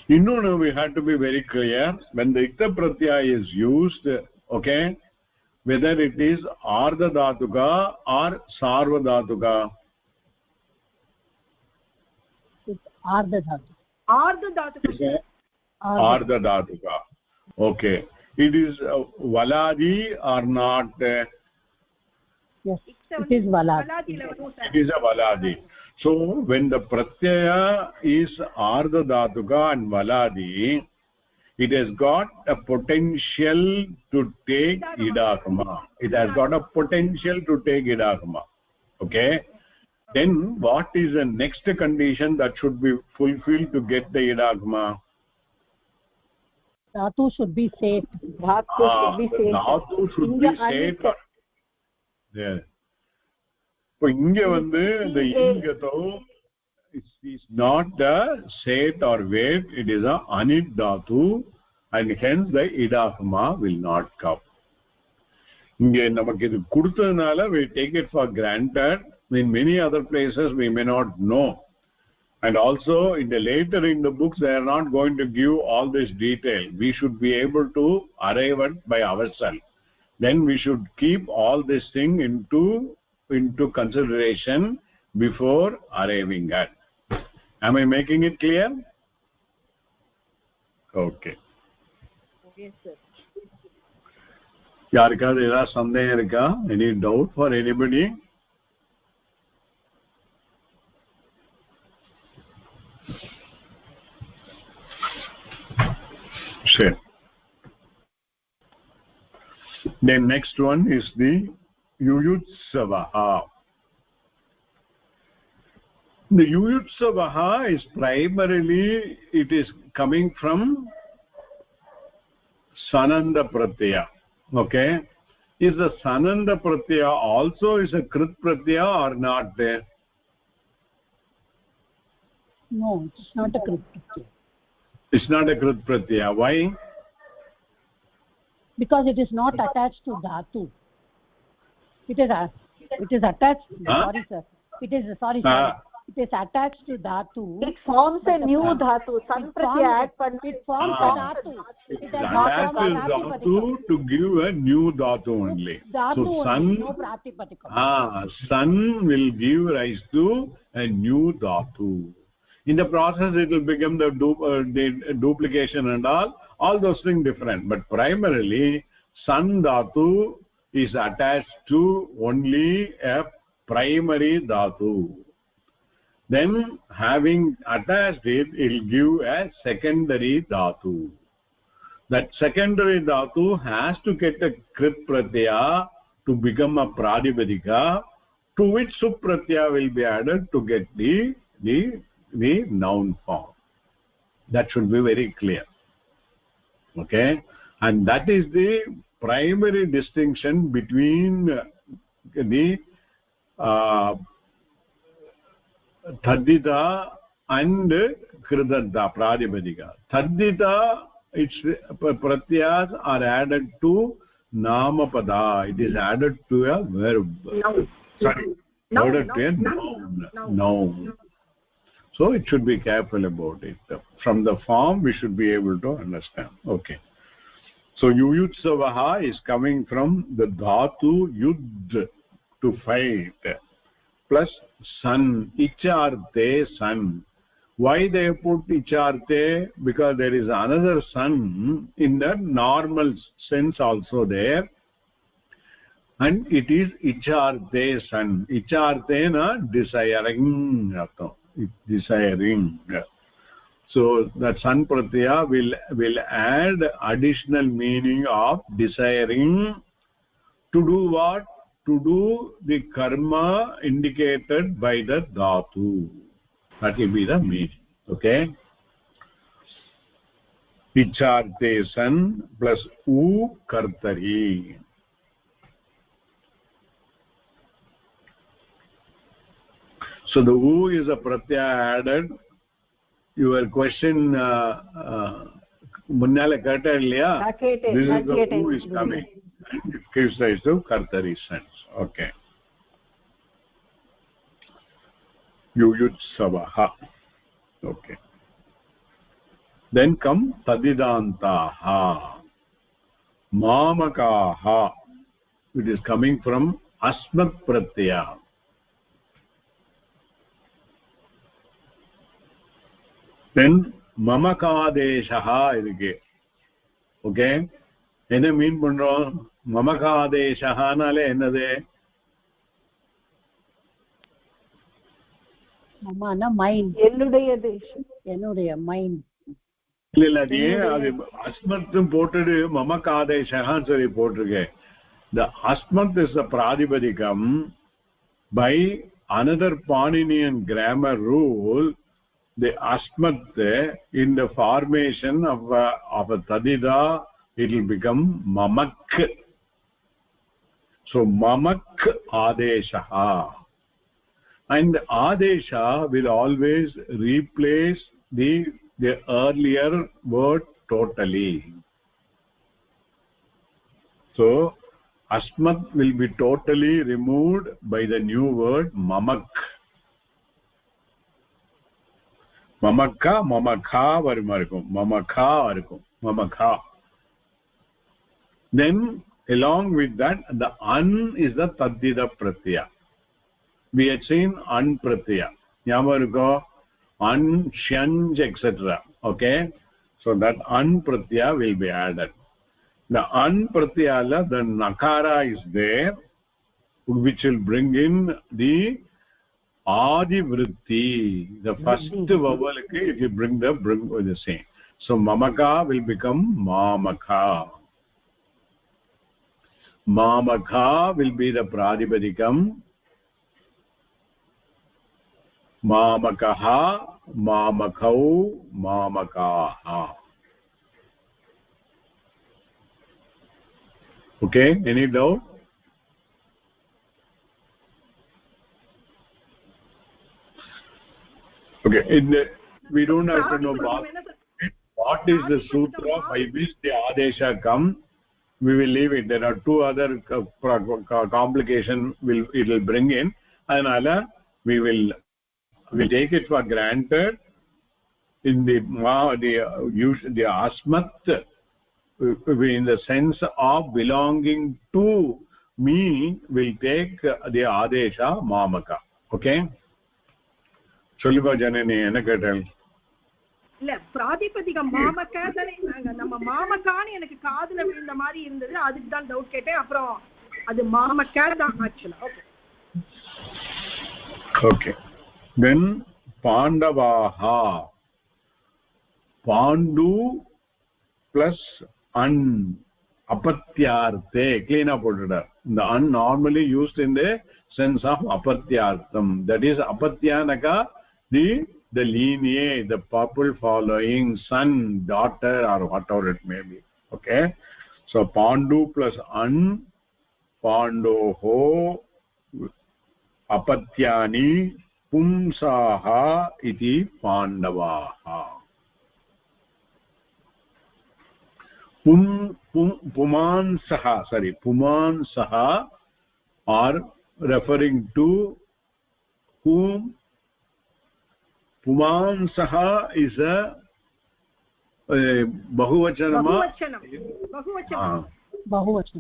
No, we have to be very clear when the ikta pratyaya is used, okay, whether it is ardha dhatuka or sarva dhatuka. It's ardha dhatu. Ardha dhatu. Ardha dhatuka. Okay. It is valadi or not? Yes, it is valadi. It is a valadi. So when the pratyaya is ardha dhatuka and valadi, it has got a potential to take idagama. It has got a potential to take idagama. Okay. Then what is the next condition that should be fulfilled to get the idagama? Dhatu should be safe. Dhatu should be safe. Dhatu should be safe. Yeah. So inge vandu the ingato is not the set or weight, it is a anit dhatu, and hence the idagama will not come. Inge namakku idu kudutadanaala we take it for granted. In many other places we may not know, and also in the later in the books they are not going to give all this detail. We should be able to arrive at by ourselves. Then we should keep all this thing into consideration before arriving at. Am I making it clear? Okay. Yes, sir. Yarikada eda sandeham irukka? Any doubt for anybody? Sure. Then next one is the Yuyutsavaha. The Yuyutsavaha is primarily, it is coming from Sananda Pratyaya. Okay. Is the Sananda Pratyaya also is a Krit Pratyaya or not there? No, it's not a Krit Pratyaya. It's not a Krit Pratyaya. Why? Because it is not attached to dhatu. It is attached. Huh? Sorry, sir. It is sorry. It is attached to dhatu. It forms a new dhatu. San pratyaya add it forms a dhatu. It is attached to dhatu to give a new dhatu only. Dhatu so only, no pratipadikam. Sun will give rise to a new dhatu. In the process, it will become the duplication and all those things different. But primarily, San dhatu is attached to only a primary dhatu. Then, having attached it, it will give a secondary dhatu. That secondary dhatu has to get a Krit Pratyaya to become a Pradipadika, to which Sup Pratyaya will be added to get the noun form. That should be very clear. Okay, and that is the primary distinction between the Tadita and Kridanta Pradipadika. Tadita, its pratyas are added to Namapada. It is added to a verb. No. Sorry, No, added no, to a no, noun. No. So it should be careful about it. From the form we should be able to understand. Okay. So Yuyutsavaha is coming from the dhatu yud, to fight, plus sun, icharte sun. Why they put icharte? Because there is another sun in the normal sense also there, and it is icharte sun. Icharte na desiring, desiring. So that San Pratyaya will add additional meaning of desiring to do what? To do the karma indicated by the dhatu. That will be the meaning. Okay. Icharte san plus u kartari. So the u is a pratyaya added your question munnala ketta illaya, this is the who is coming, it gives rise to kartari sense. Okay, yuyutsavaha. Okay, then come tadidantaha, mamakaha. It is coming from asmat pratyaya. Then mamakadeshaha irukku. Okay, என்ன மீன் பண்றோம்? மமகாதேசஹானாலே என்னது? மமானா mind, என்னுடைய mind. இல்ல அது அஸ்மத்தும் போட்டுடு மமகாதேசஹான்னு சொல்லி போட்டிருக்கேன். The asmat is the pradipadikam. By another Paninian grammar rule, the asmat in the formation of a tadida, it will become mamak. So mamak adeshaha, and adesha will always replace the earlier word totally. So asmat will be totally removed by the new word mamak. Mamakka, mamakha varumarkum, mamakha varukum, mamakha. Then along with that, the an is the tadida pratyaya. We had seen an pratyaya, yamarko an, shanj, etc. Okay, so that an pratyaya will be added. The an pratyala, the nakara is there, which will bring in the adi vritti, the first vowel. It will bring the same. So mamaka will become mamaka. Mamaka will be the pradipadikam. Mamakaha, mamakau, mamakaha. Okay, any doubt? Okay, we don't have to know what is the sutra by which the adesha come. We will leave it. There are two other complications it will bring in, and we take it for granted in the asmat, in the sense of belonging to me, will take the adesha mamaka. Okay, சொல்லுபா Janani, என்ன கேட்டால்? இல்ல பிராதிபதிகம் மாமக்கா தானே, நம்ம மாமக்கான்னு எனக்கு காதுல விழுந்த மாதிரி இருந்தது, அதுக்கு தான் டவுட் கேட்டேன். அப்புறம் அது மாமக்கா தான் ஆக்சுவலா. ஓகே, தென் பாண்டவாஹா, பாண்டு பிளஸ் அன் apatyarthe, clean up the un normally used in the sense of apatyartham, that is apatyanaka, the lineage, the purple following, son, daughter, or whatever it may be. Okay, so pandu plus an, pandoho, apatyani, pumsaha iti pandavaha. Pumansaha are referring to whom? Pumansaha is a bahuvachanama.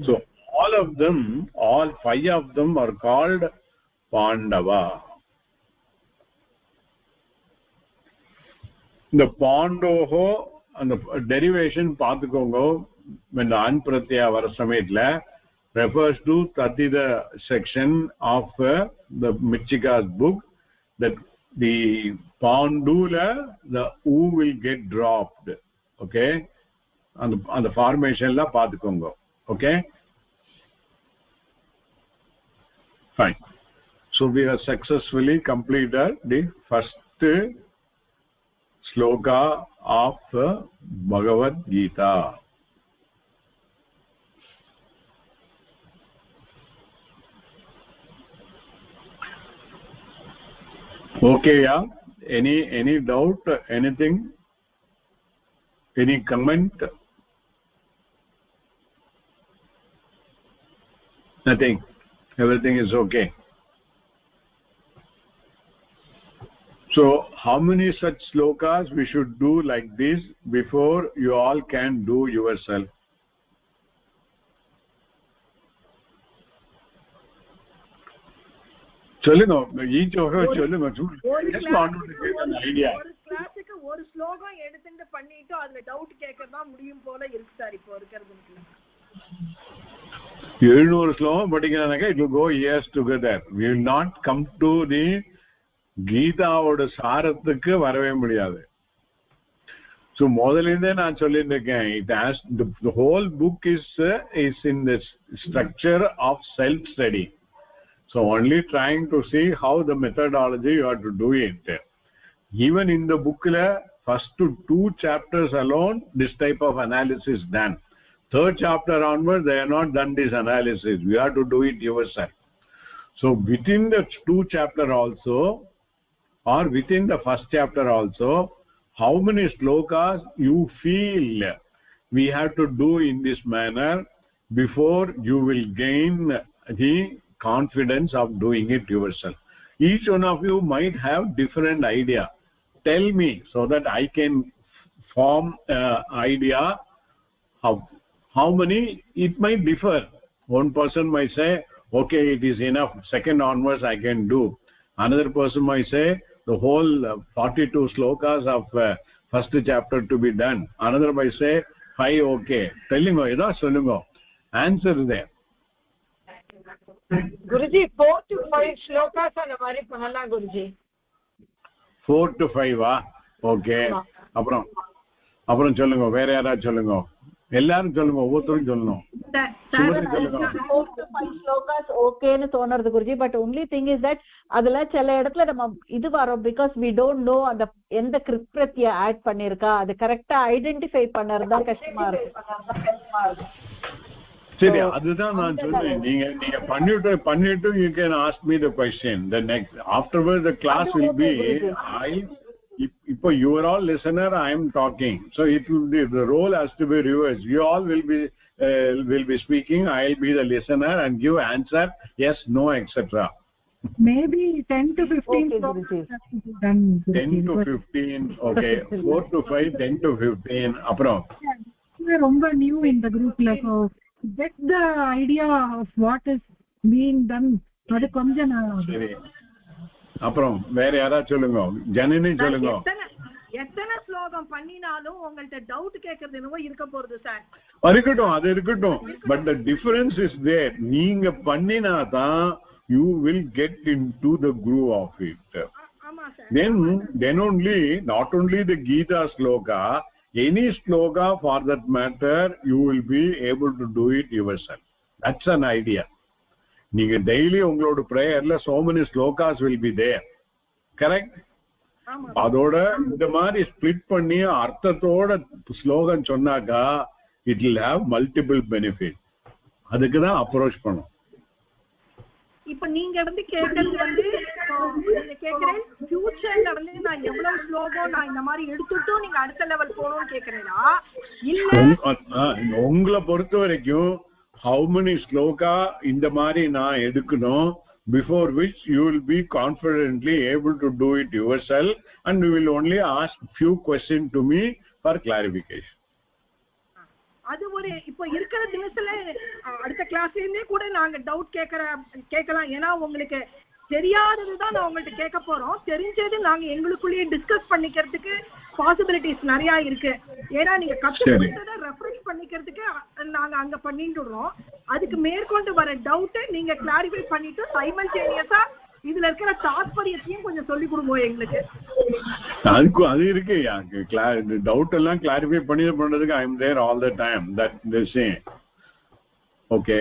So all of them, all 5 of them are called Pandava. The Pandoho and the derivation paathukongo, when the an pratyaya varasametla refers to Tatida section of the Michika's book, that the Pandula, the U will get dropped. Okay, on the formation la paathukongo. Okay, fine. So we have successfully completed the first sloka of Bhagavad Gita. Okay, yeah. any doubt, anything, any comment? Nothing, everything is okay. So how many such slokas we should do like this before you all can do yourself? சொல்லுங்க, each of you சொல்லுங்க. Just want to get an idea. ஒரு கிளாஸுக்கு ஒரு ஸ்லோகம் எடுத்துட்டு பண்ணிட்டு அதுல doubt கேட்கறதா முடியும் போல இருக்கு சார் இப்போ இருக்கிறதுல. 700 ஸ்லோகம் படிக்கிறாங்க, it will go years together. We will not come to the கீதாவோட சாரத்துக்கு வரவே முடியாது. So முதலிருந்தே நான் சொல்லியிருக்கேன், it has the whole book is in the structure of self study. So only trying to see how the methodology you have to do it. Even in the book first 2 chapters alone this type of analysis done. 3rd chapter onwards they have not done this analysis. You have to do it yourself. So within the 2 chapter also, or within the 1st chapter also, how many slokas you feel we have to do in this manner before you will gain the confidence of doing it yourself. Each one of you might have different idea. Tell me so that I can form idea of how many. It might differ. One person might say, okay, it is enough, 2nd onwards I can do. Another person might say the whole 42 slokas of 1st chapter to be done. Another might say 5 okay. Tellingo idha sollungo, answer there. Guruji 4 to 5 slokas அந்த மாதிரி பண்ணலாம் Guruji. 4 to 5 okay. அப்புறம் சொல்லுங்க, வேற யாராவது சொல்லுங்க, எல்லாரும் சொல்லுங்க, ஒவ்வொருத்தரும் சொல்லணும். 4 to 5 ஸ்லோகாஸ் ஓகேன்னு தோணுறது குருஜி. But only thing is that அதுல சில இடத்துல நம்ம இது வரும், because we don't know அந்த எந்த கிருத்பிரத்ய ஆட் பண்ணிருக்கா, அது கரெக்டா ஐடென்டிஃபை பண்ணறதா கஷ்டமா இருக்கு. சரி, அதுதான் நான் சொல்றேன். நீங்க பண்ணிட்டு you can ask me the question. The next afterwards the class will be இப்போ you are all listener, I am talking, so it will be, the role has to be reversed. You all will be speaking, I will be the listener and give answer yes, no, etc. Maybe 10 to 15 done. 10 to 15 okay. 4 to 5, 10 to 15 அப்புறம் ரொம்ப new in the group, so get the idea of what is being done. அது கொஞ்சம் சரி. அப்புறம் வேற யாராவது சொல்லுங்க, ஜனனி சொல்லுங்க. எத்தனை ஸ்லோகம் பண்ணினாலும் உங்கள்ட்ட டவுட் கேட்கறது என்னவோ இருக்க போறது சார். இருக்கட்டும், அது இருக்கட்டும். But the difference is there. நீங்க பண்ணினாதான் you will get into the groove of it. ஆமா sir. Then only, not only the Gita sloka, any sloka for that matter, you will be able to do it yourself. That's an idea. நீங்க daily உங்களோட பிரேயர்ல so many slokas will be there, correct? அதோட இந்த மாதிரி split பண்ணி அர்த்தத்தோட ஸ்லோகம் சொன்னாக்கா it will have multiple benefits. அதுக்கு தான் அப்ரோச் பண்ணும். இப்ப நீங்க கேக்குறது நீங்க கேக்குறேன் ஃபியூச்சர்ல நான் எவ்வளவு ஸ்லோகம் நான் இந்த மாதிரி எடுத்துட்டு நீங்க அடுத்த லெவல் போகணும்னு கேக்குறீங்களா, இல்ல உங்களை பொறுத்த வரைக்கும் how many sloka இந்த மாதிரி நான் எடுக்கணும், before which you will be confidently able to do it yourself and you will only ask few questions to me for clarification. அது ஒரு இப்போ இருக்கிற தினத்துல அடுத்த கிளாஸ்லயே கூட நாங்க டவுட் கேட்கலாம். ஏன்னா உங்களுக்கு தெரியாததுதான் நான் உங்கள்ட்ட கேட்க போறோம், தெரிஞ்சது நாங்க எங்களுக்குள்ளேயே டிஸ்கஸ் பண்ணிக்கிறதுக்கு பாசிபிலிட்டிஸ் நிறைய இருக்கு. ஏன்னா நீங்க கத்துக்கிட்டதை ரெஃப்ரெஷ் பண்ணிக்கிறதுக்கு நாங்க அங்க பண்ணிட்டுறோம். அதுக்கு மேற்கொண்டு வர டவுட்டை நீங்க கிளாரிஃபை பண்ணிட்டு சைமல்டேனியஸா இதுல இருக்கிற தாத்பரியத்தையும் கொஞ்சம் சொல்லி கொடுங்க எங்களுக்கு. அதுக்கு அது இருக்கு, டவுட் எல்லாம் கிளாரிஃபை பண்றதுக்கு I am there all the time. That the same. Okay,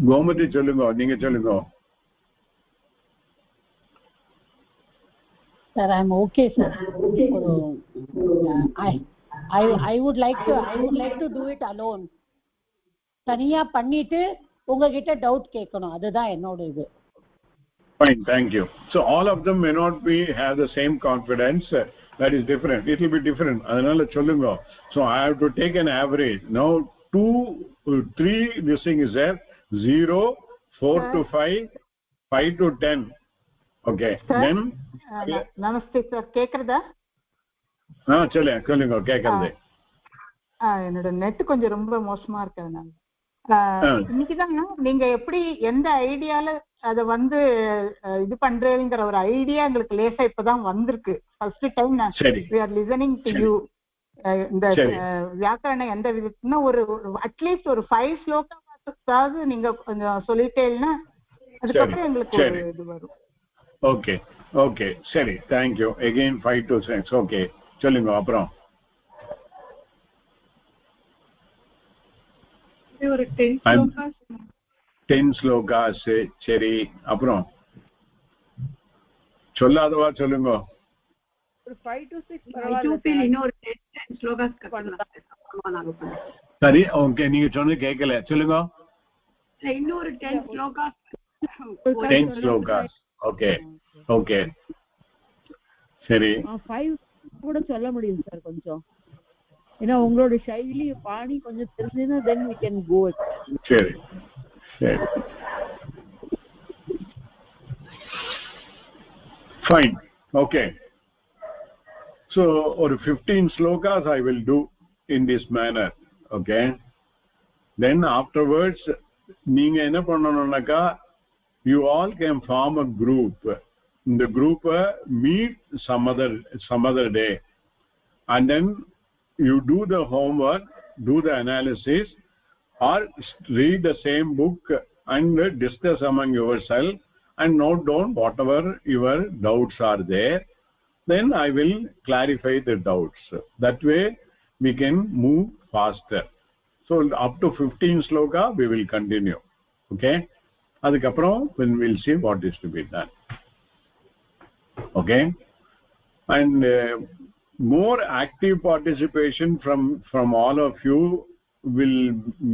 Gomathi சொல்லுங்க, நீங்க சொல்லுங்க. Sir, I'm okay, sir. I would like to do it alone. தனியா பண்ணிட்டு உங்ககிட்ட டவுட் கேட்கணும், அதுதான் என்னோட இது. Fine, thank you. So all of them may not have the same confidence. That is different. It will be different. Adanal sollunga. So I have to take an average. Now 2, 3. This thing is there. 0, 4 to 5, 5 to 10. Okay. Then. Namaste sir. கேக்குறதா? சொல்லுங்க கேக்குறது. என்னோட net கொஞ்சம் ரொம்ப மோசமா இருக்கறதுனால. இன்னைக்கு தான் நீங்க எப்படி எந்த ஐடியால அத வந்து இது பண்றேங்கற ஒரு ஐடியா உங்களுக்கு லேசா இப்பதான் வந்திருக்கு. ஃபர்ஸ்ட் டைம் நான் we are listening to you. இந்த வியாக்கரணம் எந்த விதத்துனா ஒரு அட்லீஸ்ட் ஒரு 5 ஸ்லோகாவது நீங்க கொஞ்சம் சொல்லிட்டேன்னா அதுக்கப்புறம் எங்களுக்கு ஒரு இது வரும். ஓகே ஓகே சரி thank you again 5 to 6 okay சொல்லுங்க அப்புறம் ஒரு 10 ஸ்லோகாஸ் சரி அப்புறம் சொல்லாதவா சொல்லுங்க ஒரு 5 to 6 பரவாயில்லை இன்னொரு 10 ஸ்லோகாஸ் பண்ணலாம். சரி ஓகே நீங்க சொன்னது கேட்கல சொல்லுங்க இன்னொரு 10 ஸ்லோகாஸ் 10 ஸ்லோகாஸ் ஓகே ஓகே சரி 5 கூட சொல்ல முடியும் சார் கொஞ்சம் ஏன்னா உங்களோட சைலி பாணி கொஞ்சம் தெரிஞ்சதுன்னா then we can go சரி சரி fine okay so or 15 slokas I will do in this manner okay then afterwards நீங்க என்ன பண்ணனும்னாக்கா you all can form a group in the group meet some other day and then you do the homework do the analysis or read the same book and discuss among yourself and note down whatever your doubts are there then I will clarify the doubts that way we can move faster so up to 15 sloka we will continue okay adukaprom when we'll see what is to be done okay and more active participation from all of you will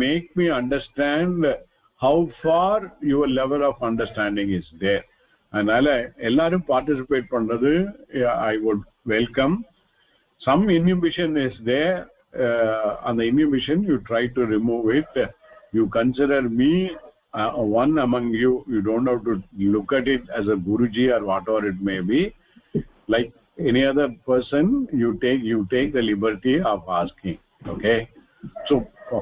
make me understand how far your level of understanding is there adala ellarum participate pandrathu I would welcome some inhibition is there and the inhibition you try to remove it you consider me one among you you don't have to look at it as a guruji or whatever it may be like any other person you take the liberty of asking okay so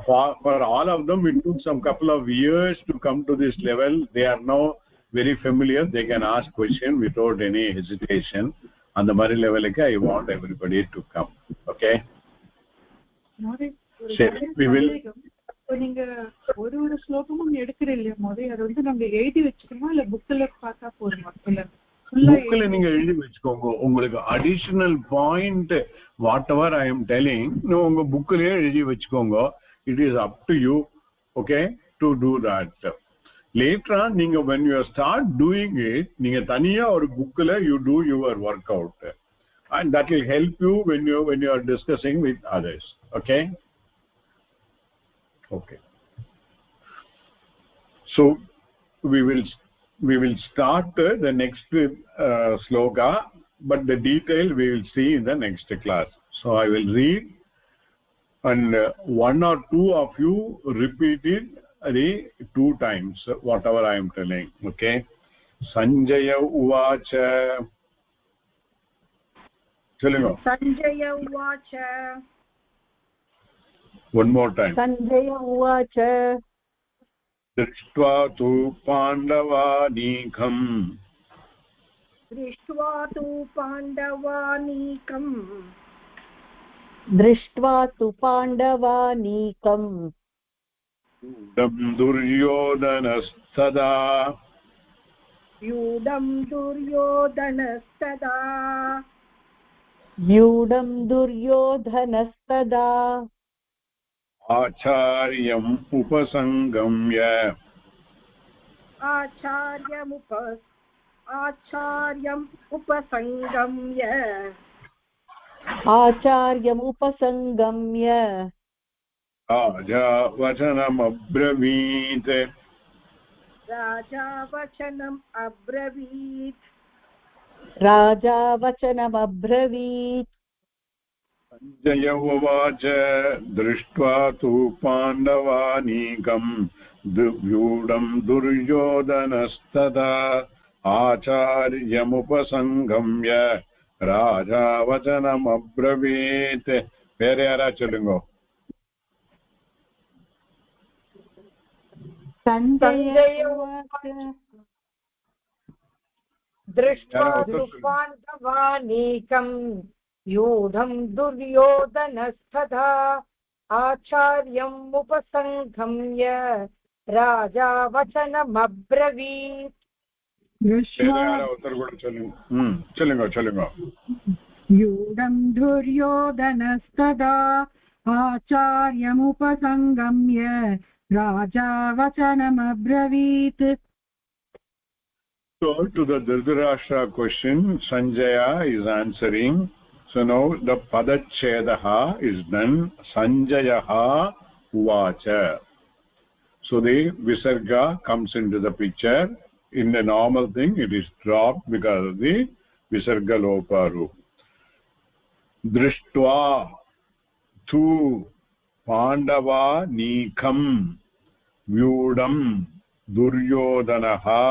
for all of them it took some couple of years to come to this level they are now very familiar they can ask question without any hesitation and the mari level I want everybody to come okay we will நீங்க ஒரு ஸ்லோகமும் எடுக்கறீங்க மோதே அது வந்து நம்ம எழுதி வெச்சுக்கணுமா இல்ல புக்ல பார்த்தா போதுமா இல்ல புக்ல நீங்க எழுதி வெச்சுக்கோங்க உங்களுக்கு additional point what ever I am telling உங்க புக்லயே எழுதி வெச்சுக்கோங்க it is up to you okay to do that later on நீங்க when you start doing it நீங்க தனியா ஒரு புக்ல you do your workout and that will help you when you are discussing with others okay okay so we will start the next sloka but the detail we will see in the next class so I will read and one or two of you repeat it 2 times whatever I am telling okay Sanjaya uvacha Chalunga Sanjaya uvacha one more time Sanjaya uvacha दृष्ट्वा तु पाण्डवानीकम् दृष्ट्वा तु पाण्डवानीकम् दृष्ट्वा तु पाण्डवानीकम् दुर्योधनस्तदा व्यूढं दुर्योधनस्तदा व्यूढं दुर्योधनस्तदा आचार्यम् उपसंगम्य आचार्यम् उपसंगम्य आचार्यमुपसंगम्य राजा वचनमब्रवीत् राजा वचनम् अब्रवीत् राजा वचनमब्रवीत् सञ्जय उवाच दृष्ट्वा तु पाण्डवानीकम् व्यूढम् दुर्योधनस्तदा आचार्यमुपसङ्गम्य राजा वचनमब्रवीत् வேற யாரா சொல்லுங்க सञ्जय दृष्ट्वा पाण्डवानीकम् व्यूढम् दुर्योधनस्तथा आचार्यम् उपसङ्गम्य राजा वचनमब्रवीत् சொல்லுங்க व्यूढम् दुर्योधनस्तदा आचार्यमुपसङ्गम्य राजा वचनमब्रवीत्. So to the Dhritarashtra question, Sanjaya is answering. So now the Padachedaha is done. Sanjayaha uvacha. So the Visarga comes into the picture. In the normal thing, it is dropped because of the Visarga Loparu. Drishtva tu Pandava Nikam Vyudam Duryodhanaha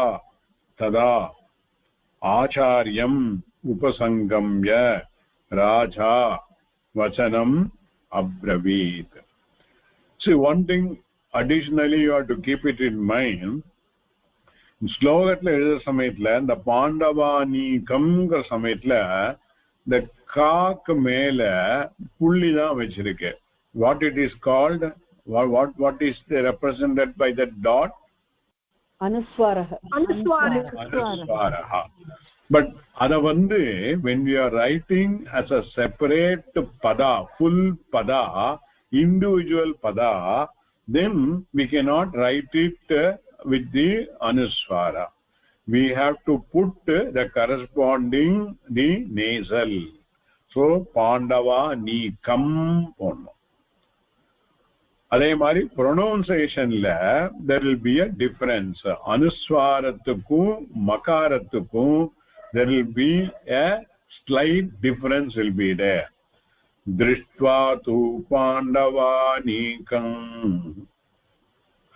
tada Acharyam Upasangamya Raja Vachanam Abravit. See, one thing additionally you have to keep it in mind. ஸ்லோகத்துல எழுதுற சமயத்துல இந்த பாண்டவானீகம்ங்கிற சமயத்துல இந்த cock மேல புள்ளி தான் வச்சிருக்கு. What it is called, what is represented by the dot? அனுஸ்வாரஹ. பட் அத வந்து when we are writing as a separate pada, full pada, individual pada, then we cannot write it with the anuswara. We have to put the corresponding the nasal. So Pandava Nikam ponno. அதே மாதிரி pronunciationல there will be a difference. அனுஸ்வாரத்துக்கும் மகாரத்துக்கும் there will be a slight difference will be there. Drishtva tu Pandavanikam.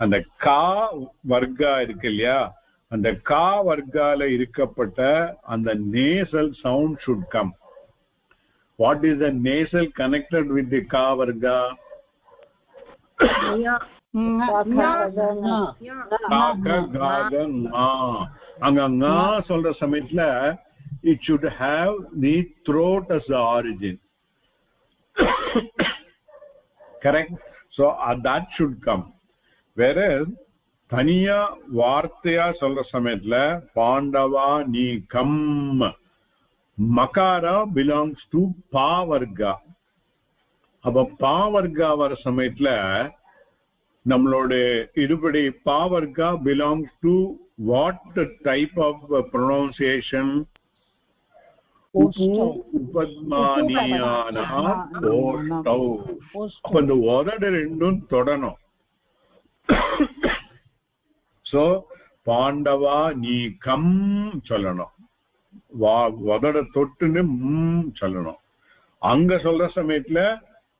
அந்த கா வர்க்கா இருக்கு இல்லையா, அந்த கா வர்க்கால இருக்கப்பட்ட அந்த nasal sound should come. What is the nasal connected with the ka varga? அங்க ngā சொல்ற சமயத்துல it should have the throat as the origin. Correct? So that should come. Whereas தனியா வார்த்தையா சொல்ற சமயத்துல Pandava நீகம், makara belongs to pa varga. அப்ப பா வர்க்கா வர சமயத்துல நம்மளோட இதுபடி பா வர்க்கா belongs to what type of pronunciation? உபத்மானியான ஓஷ்டௌ. அப்ப இந்த உதடு ரெண்டும் தொடணும். சோ பாண்டவா நீ கம் சொல்லணும், உதட தொட்டுன்னு சொல்லணும். அங்க சொல்ற சமயத்துல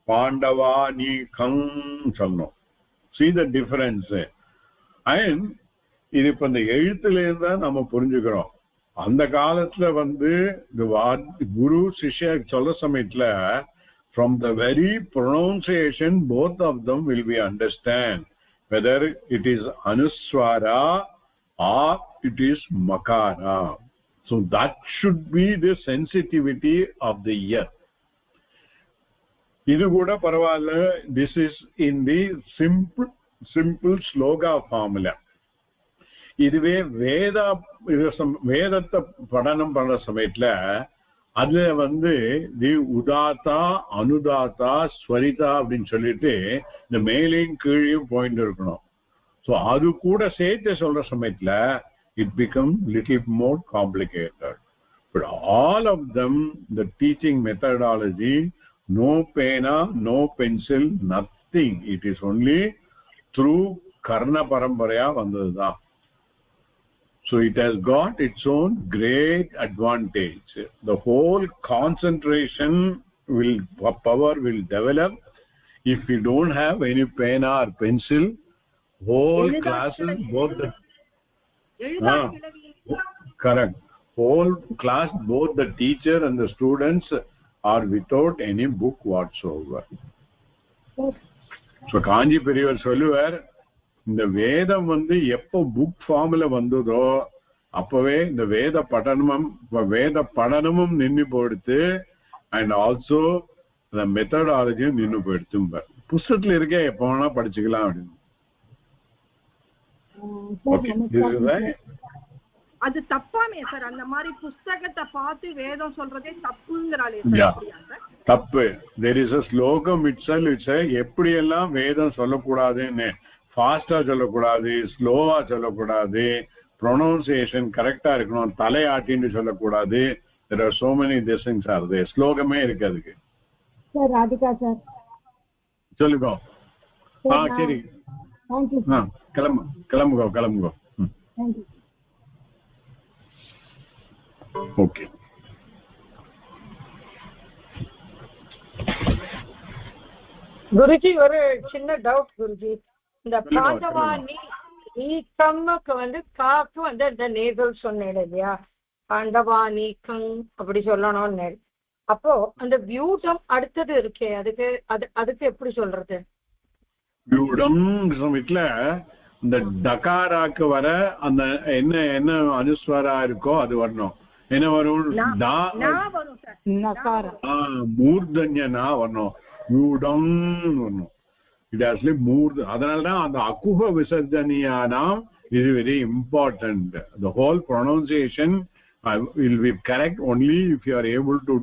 பாண்டவா நீ கம் சொல்லணும். See the difference. And இது இப்ப இந்த எழுத்துல இருந்தா நம்ம புரிஞ்சுக்கிறோம். அந்த காலத்துல வந்து குரு சிஷ்ய சொல்ற சமயத்துல from the very pronunciation both of them will be understand whether it is anuswara or it is makara. So that should be the sensitivity of the ear. Idu kuda paravaalla, this is in the simple sloga formula. இதுவே வேதத்தை படனம் பண்ற சமயத்துல அதுல வந்து தி உதாத்தா அனுதாத்தா ஸ்வரிதா அப்படின்னு சொல்லிட்டு இந்த மேலையும் கீழையும் பாயிண்ட் இருக்கணும். ஸோ அது கூட சேர்த்து சொல்ற சமயத்துல it becomes little more complicated. But all of them, the teaching methodology, no pena, no pencil, nothing. It is only through karna paramparaya vandadha. So it has got its own great advantage. The whole concentration power will develop. If you don't have any pen or pencil, whole classes, both the correct, whole class, both the teacher and the students are without any book whatsoever. So Kanji Perivar சொல்லுவார், இந்த வேதம் வந்து எப்போ book ஃபார்ம்ல வந்ததோ அப்பவே இந்த வேத படனமும் நின்று போயிடுத்து, அண்ட் ஆல்சோ the methodology நின்று போயிடுத்து. புஸ்தகத்துல இருக்க எப்ப வேணா படிச்சுக்கலாம் அப்படின்னு. அது தப்பாமே சார்? அந்த மாதிரி புஸ்தகத்தை பார்த்து வேதம் சொல்றதே தப்புங்கறாலே தப்பு. there is a ஸ்லோகம் itself, எப்படி எல்லாம் வேதம் சொல்லக்கூடாதுன்னு, ஃபாஸ்டா சொல்லக்கூடாது, ஸ்லோவா சொல்லக்கூடாது, ப்ரொனவுன்சியேஷன் கரெக்டா இருக்கணும், தலையாட்டின்னு சொல்லக்கூடாது. there are so many things are there. ஸ்லோகமே இருக்கு அதுக்கு. சார் ராதிகா சார் சொல்லுங்க. சரி, கிளம்புங்க. ஓகே. குருஜி ஒரு சின்ன டவுட் குருஜி. இந்த பாண்டவா நீக்கம்க்கு வந்து காக்கு வந்து இந்த நேசல் சொன்னேன் இல்லையா, பாண்டவா நீக்கம் அப்படி சொல்லணும்னு. அப்போ அந்த வியூடம் அடுத்தது இருக்கே, அதுக்கு எப்படி சொல்றது? வியூடம் வீட்டுல இந்த டகாராக்கு வர அந்த என்ன அனுஸ்வரா இருக்கோ அது வரணும். என்ன வரும்? மூர்தன்யனா வரணும், வியூடம் வரணும். it has to move. அதனாலதான் அந்த அகுஹ விசர்ஜனியானாம் is very important. The whole pronunciation will be correct only if you are able to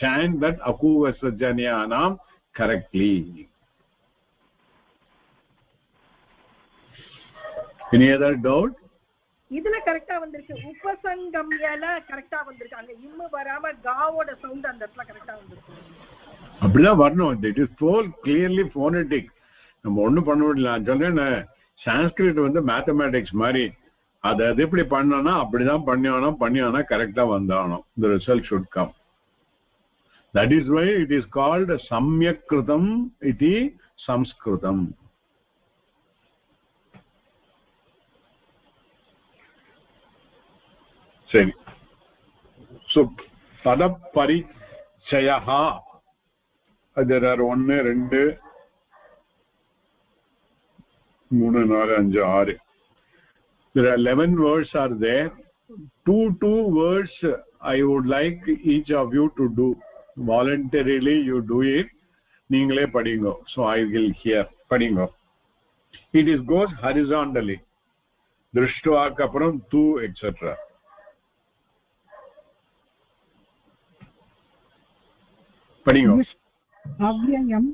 chant that akuha visarsjanyanam correctly. Any other doubt? இதுல கரெக்ட்டா வந்திருக்கு. உபசங்கம்யல கரெக்ட்டா வந்திருக்கு. அங்க இம்மு வராம காவோட சவுண்ட் அந்த இடத்துல கரெக்ட்டா வந்திருக்கு. அப்படிதான் வரணும். it is so clearly phonetic. நம்ம ஒண்ணும் பண்ண முடியல. நான் சொல்றேன், சான்ஸ்கிரிட் வந்து மேத்தமேட்டிக்ஸ் மாதிரி. அது எப்படி பண்ணோம்னா அப்படிதான் பண்ணியானா கரெக்டா வந்தாகணும். the result should come. That is why it is called samyakkritam iti sanskritam. சரி. so padaparichayaha, there are 1 2 3 4 5 6. There are 11 words are there. Two words I would like each of you to do. Voluntarily you do it. நீங்களே படிங்க. So I will hear. படிங்க. It is goes horizontally. திருஷ்டுவாக்கு அப்புறம் tu etc. படிங்க. அவ்யயம்,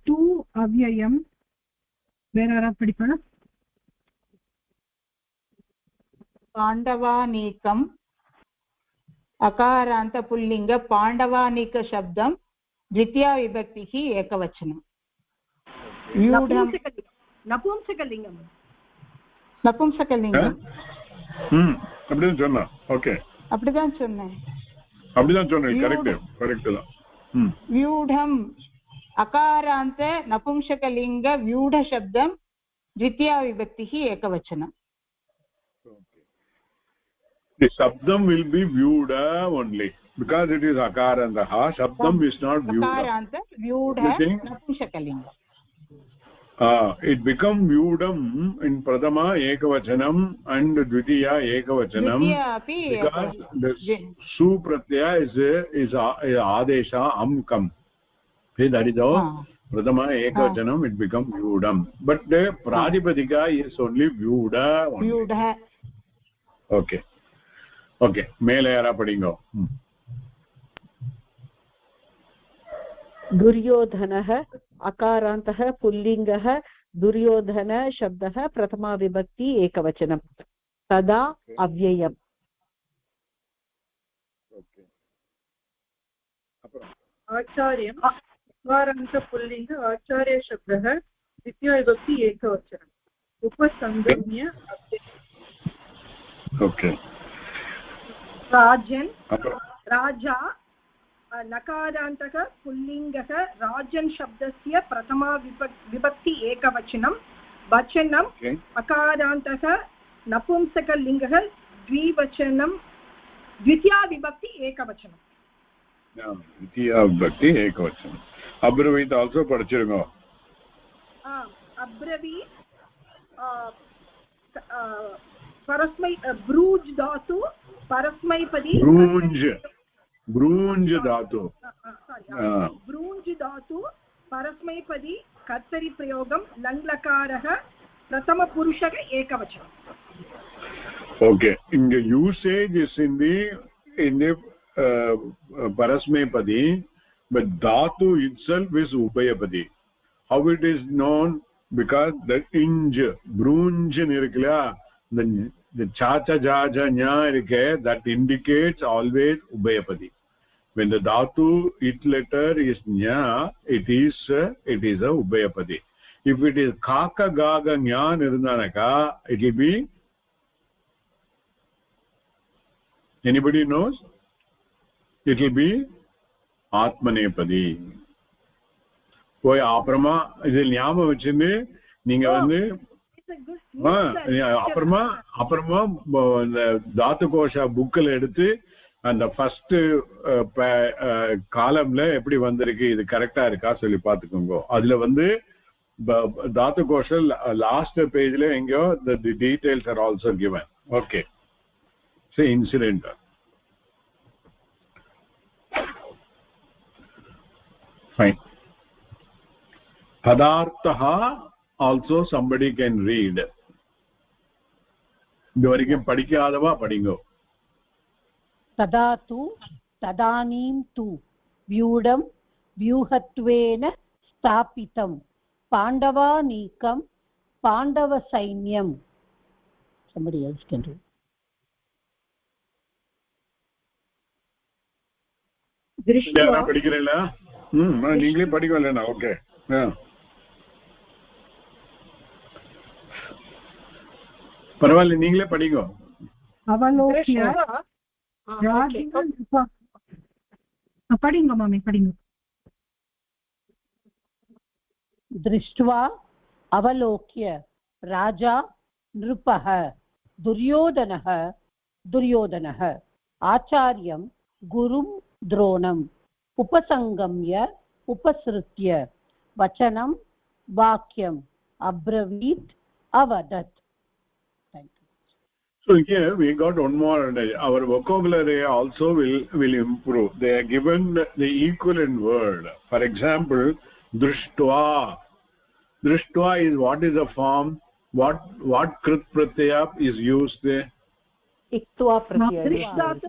tu அவ்யயம், வேற யாராவது படிக்கணும்? पाण्डवानीकम् अकारान्त pulling पाण्डवानीक शब्दं द्वितीया विभक्तिः एकवचनं. नपुंसकलिंगम அப்படிதான் சொன்னா. ஓகே, அப்படிதான் சொன்னேன். கரெக்ட் தான். व्यूढम् अकारान्त नपुंसकलिंग व्यूढ शब्दं द्वितीया विभक्तिः एकवचनं. The shabdam will be vyuda only because it is akaranta. Shabdam is not vyuda. Akaranta vyuda napumsakalinga. It become vyudam in prathama ekavachanam and dvitiya ekavachanam because the su pratyaya is adesha amkam. That is how prathama ekavachanam it become vyudam. But the pradipadika is only vyuda only. Vyuda. Okay. Okay, மேலே யாரா படிங்க. दुर्योधनः अकारान्तः पुल्लिङ्गः दुर्योधन शब्दः प्रथमा विभक्ति एकवचनं तदा अव्ययम्. आचार्यम् अकारान्त पुल्लिङ्ग आचार्य शब्दः द्वितीया विभक्ति एकवचनम् उपसंगम्य okay. Rajan, Raja, नकारान्तः पुल्लिङ्गः राजन् शब्दस्य प्रथमा विभक्ति एकवचनं वचनम् अकारान्तः नपुंसकलिङ्गः द्विवचनं द्वितीया विभक्ति एकवचनं द्वितीया विभक्ति एकवचनं अब्रवीत् आल्सो पढ़िचिरुंगो अब्रवीत् परस्मै ब्रूज् धातु परस्मैपदी ब्रूञ्ज धातु ब्रूञ्ज धातु परस्मैपदी कर्तरि प्रयोगं लङ्लकारः प्रथमपुरुषः एकवचनम् okay in the usage is in the parasmaipadi but dhatu itself is ubhayapadi how it is known because the inj brunj irukla the cha cha ja ja nya irukke that indicates always ubhayapadi when the dhatu it letter is nya it is a ubhayapadi if it is kaka gaga nya irundanaka it will be anybody knows it will be atmanepadi போய் அப்புறமா இது ஞாபகம் வச்சிருந்து நீங்க வந்து அப்புறமா இந்த தாத்து கோஷா புக்கில் எடுத்து அந்த ஃபர்ஸ்ட் காலம்ல எப்படி வந்திருக்கு இது கரெக்டா இருக்கா சொல்லி பாத்துக்கோங்க அதுல வந்து தாத்து கோஷல் லாஸ்ட் பேஜ்ல எங்கயோ the details are also given okay say incident fine padartha also somebody can read இதுவரைக்கும் படிக்காதவா படிங்க ததாது ததானீம் து வியூடம் வியூஹத்வேன ஸ்தாபிதம் பாண்டவாநீகம் பாண்டவ சைன்யம் somebody else can read திருஷ்டுவா படிக்கிறீங்களா நீங்களே படிக்கலனா ஓகே பரவாயில்லை நீங்களே படிங்க படிங்க மாமி படிங்க दृष्ट्वा अवलोक्य राजा नृपः दुर्योधनः आचार्यं गुरुं द्रोणम् उपसंगम्य उपसृत्य वचनं वाक्यम् अब्रवीत् अवदत्. So here we got one more. Our vocabulary also will improve. They are given the equivalent word. For example, drishtva. Drishtva is what is the form? What krit pratyaya is used there? Iktva pratyaya.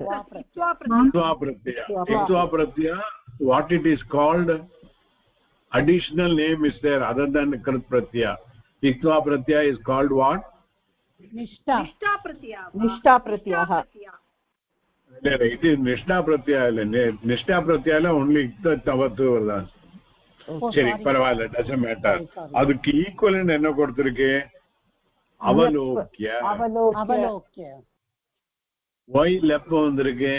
Iktva pratyaya. What it is called? Additional name is there other than krit pratyaya. Iktva pratyaya is called what? निष्ठा प्रत्ययः it is निष्ठा प्रत्यय निष्ठा प्रत्यय only तवत् वरदान சரி பரவாயில்லை doesn't matter அதுக்கு equivalent என்ன கொடுத்திருக்கு அவலோக்ய why லெப் வந்திருக்கு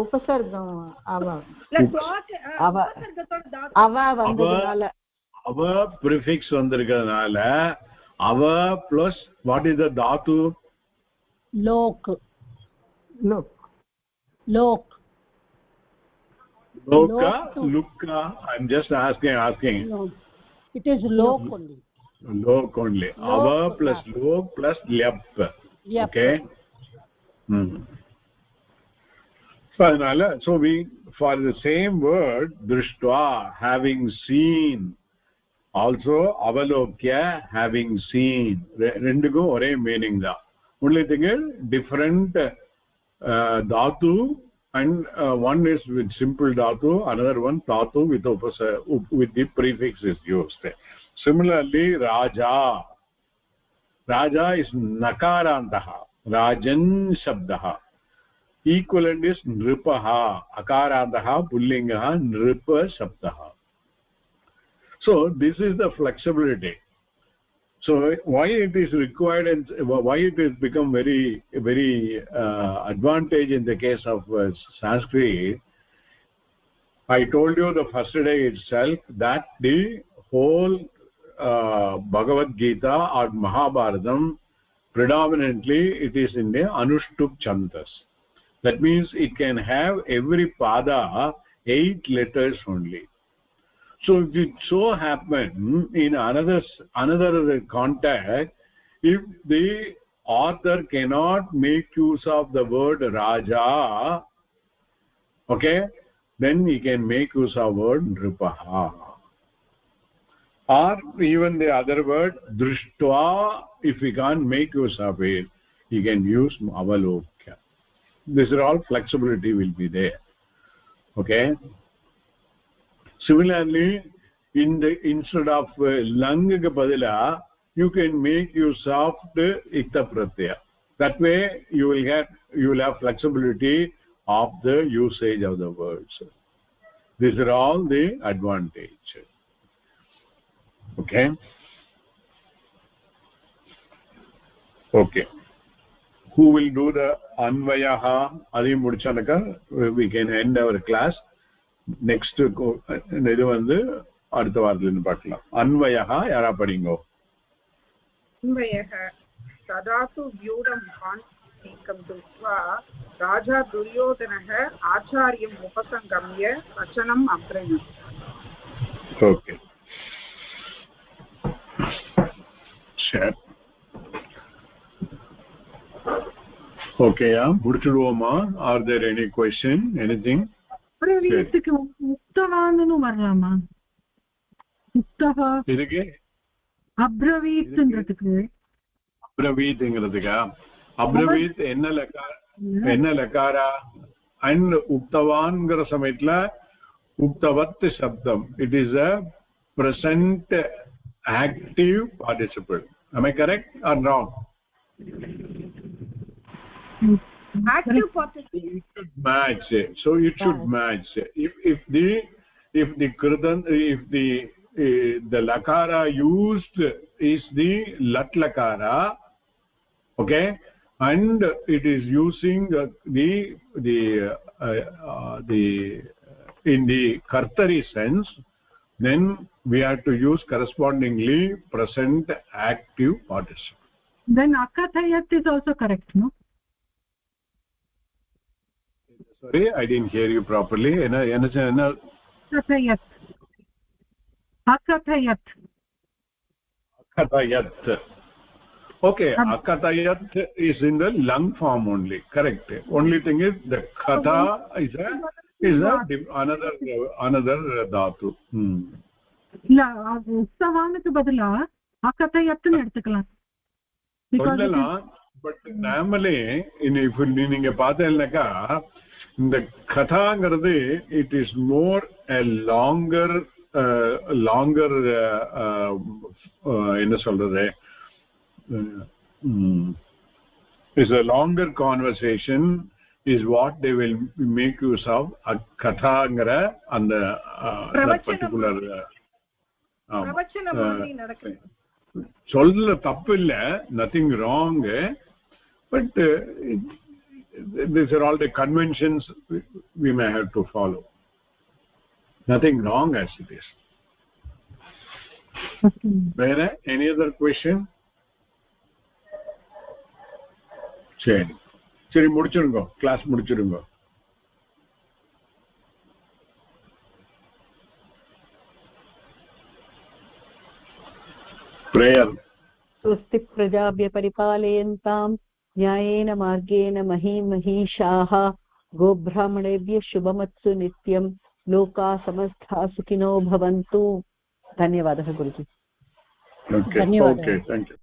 உபசர்க்கம் அவ வந்ததுனால அவ prefix வந்திருக்கிறதுனால அவ plus what is the dhatu lok loka lukka I'm just asking no, it is lok only ava plus lok plus lyap okay so we for the same word drishtva having seen also avalokya having seen renduku ore meaning da only thing is different dhatu and one is with simple dhatu another one dhatu with with the prefix is used similarly raja is nakarantah rajan shabdah equivalent is nripah akarantah pullingah nripa shabdah so this is the flexibility So why it is required and why it has become very advantage in the case of Sanskrit, I told you the first day itself that the whole Bhagavad Gita or Mahabharatam predominantly it is in the Anushtup Chandas. That means it can have every pada 8 letters only. So if it so happen in another context, if the author cannot make use of the word Raja, okay, then he can make use of word Nripaha. Or even the other word Drishtva, if we can't make use of it, he can use Avalokya. These are all flexibility will be there. Okay. Similarly, instead of lang badala, you can make use of the ikta pratyaya. That way you will have flexibility of the usage of the words. These are all the advantage. Okay. Okay. Who will do the anvayaha? Adi mudichanaga we can end our class. Next இது வந்து அடுத்த வாரத்துல இருந்து பார்க்கலாம். அன்வயஹ யாரா படிங்கோ? அன்வயஹ ததாது வியூடம் கான்திகம் துத்வா ராஜா துரியோதனஹ ஆச்சார்யம் உபசங்கம்ய வசனம் அப்ரயம். Okay. சரி. ஓகேயா முடிச்சிடுவோமா? Are there any question? Anything? அப்ரவீத்துக்கு முக்தவான்னு வரலாமா? முக்தவா இதுக்கு அப்ரவீத்ங்கிறதுக்கு அப்ரவீத்ங்கிறதுக்கா? அப்ரவீத் என்ன லகாரா? அண்ட் உக்தவான்ங்கிற சமயத்துல உக்தவத் சப்தம். It is a present active participle. Am I correct or wrong? Active participle. It should match. So it should match. If the kritan, if the lakara used is the lat lakara, okay, and it is using the in the kartari sense, then we have to use correspondingly present active participle. Then akathayat is also correct, no? Sorry, I didn't hear you properly. Akathayat. Akathayat. Akathayat. Okay, akathayat is in the lung form only. Correct. Only thing is the katha is another dhatu. இல்ல உக்தவானுக்கு பதிலா அகதயத்னு எடுத்துக்கலாம். சொல்லலாம். But normally if நீங்க பார்த்தீங்கன்னாக்கா இந்த கதாங்கிறது it is more a longer என்ன சொல்றது, is a longer conversation is what they will make use of kathaangara and that particular பிரவச்சனமானி நடக்குது. சொல்ல தப்பு இல்ல, nothing wrong, but these are all the conventions we may have to follow. Nothing wrong as it is. Where any other question? சரி முடிச்சிருங்க, class முடிச்சிருங்க. Prayer. स्वस्ति प्रजाभ्य परिपालयन्तां न्यायेन मार्गेण महीमहीषाः गोब्राह्मणेभ्य शुभमत्सु नित्यं लोकाः समस्ताः सुखिनो भवन्तु. धन्यवादः गुरुजी. Okay, thank you.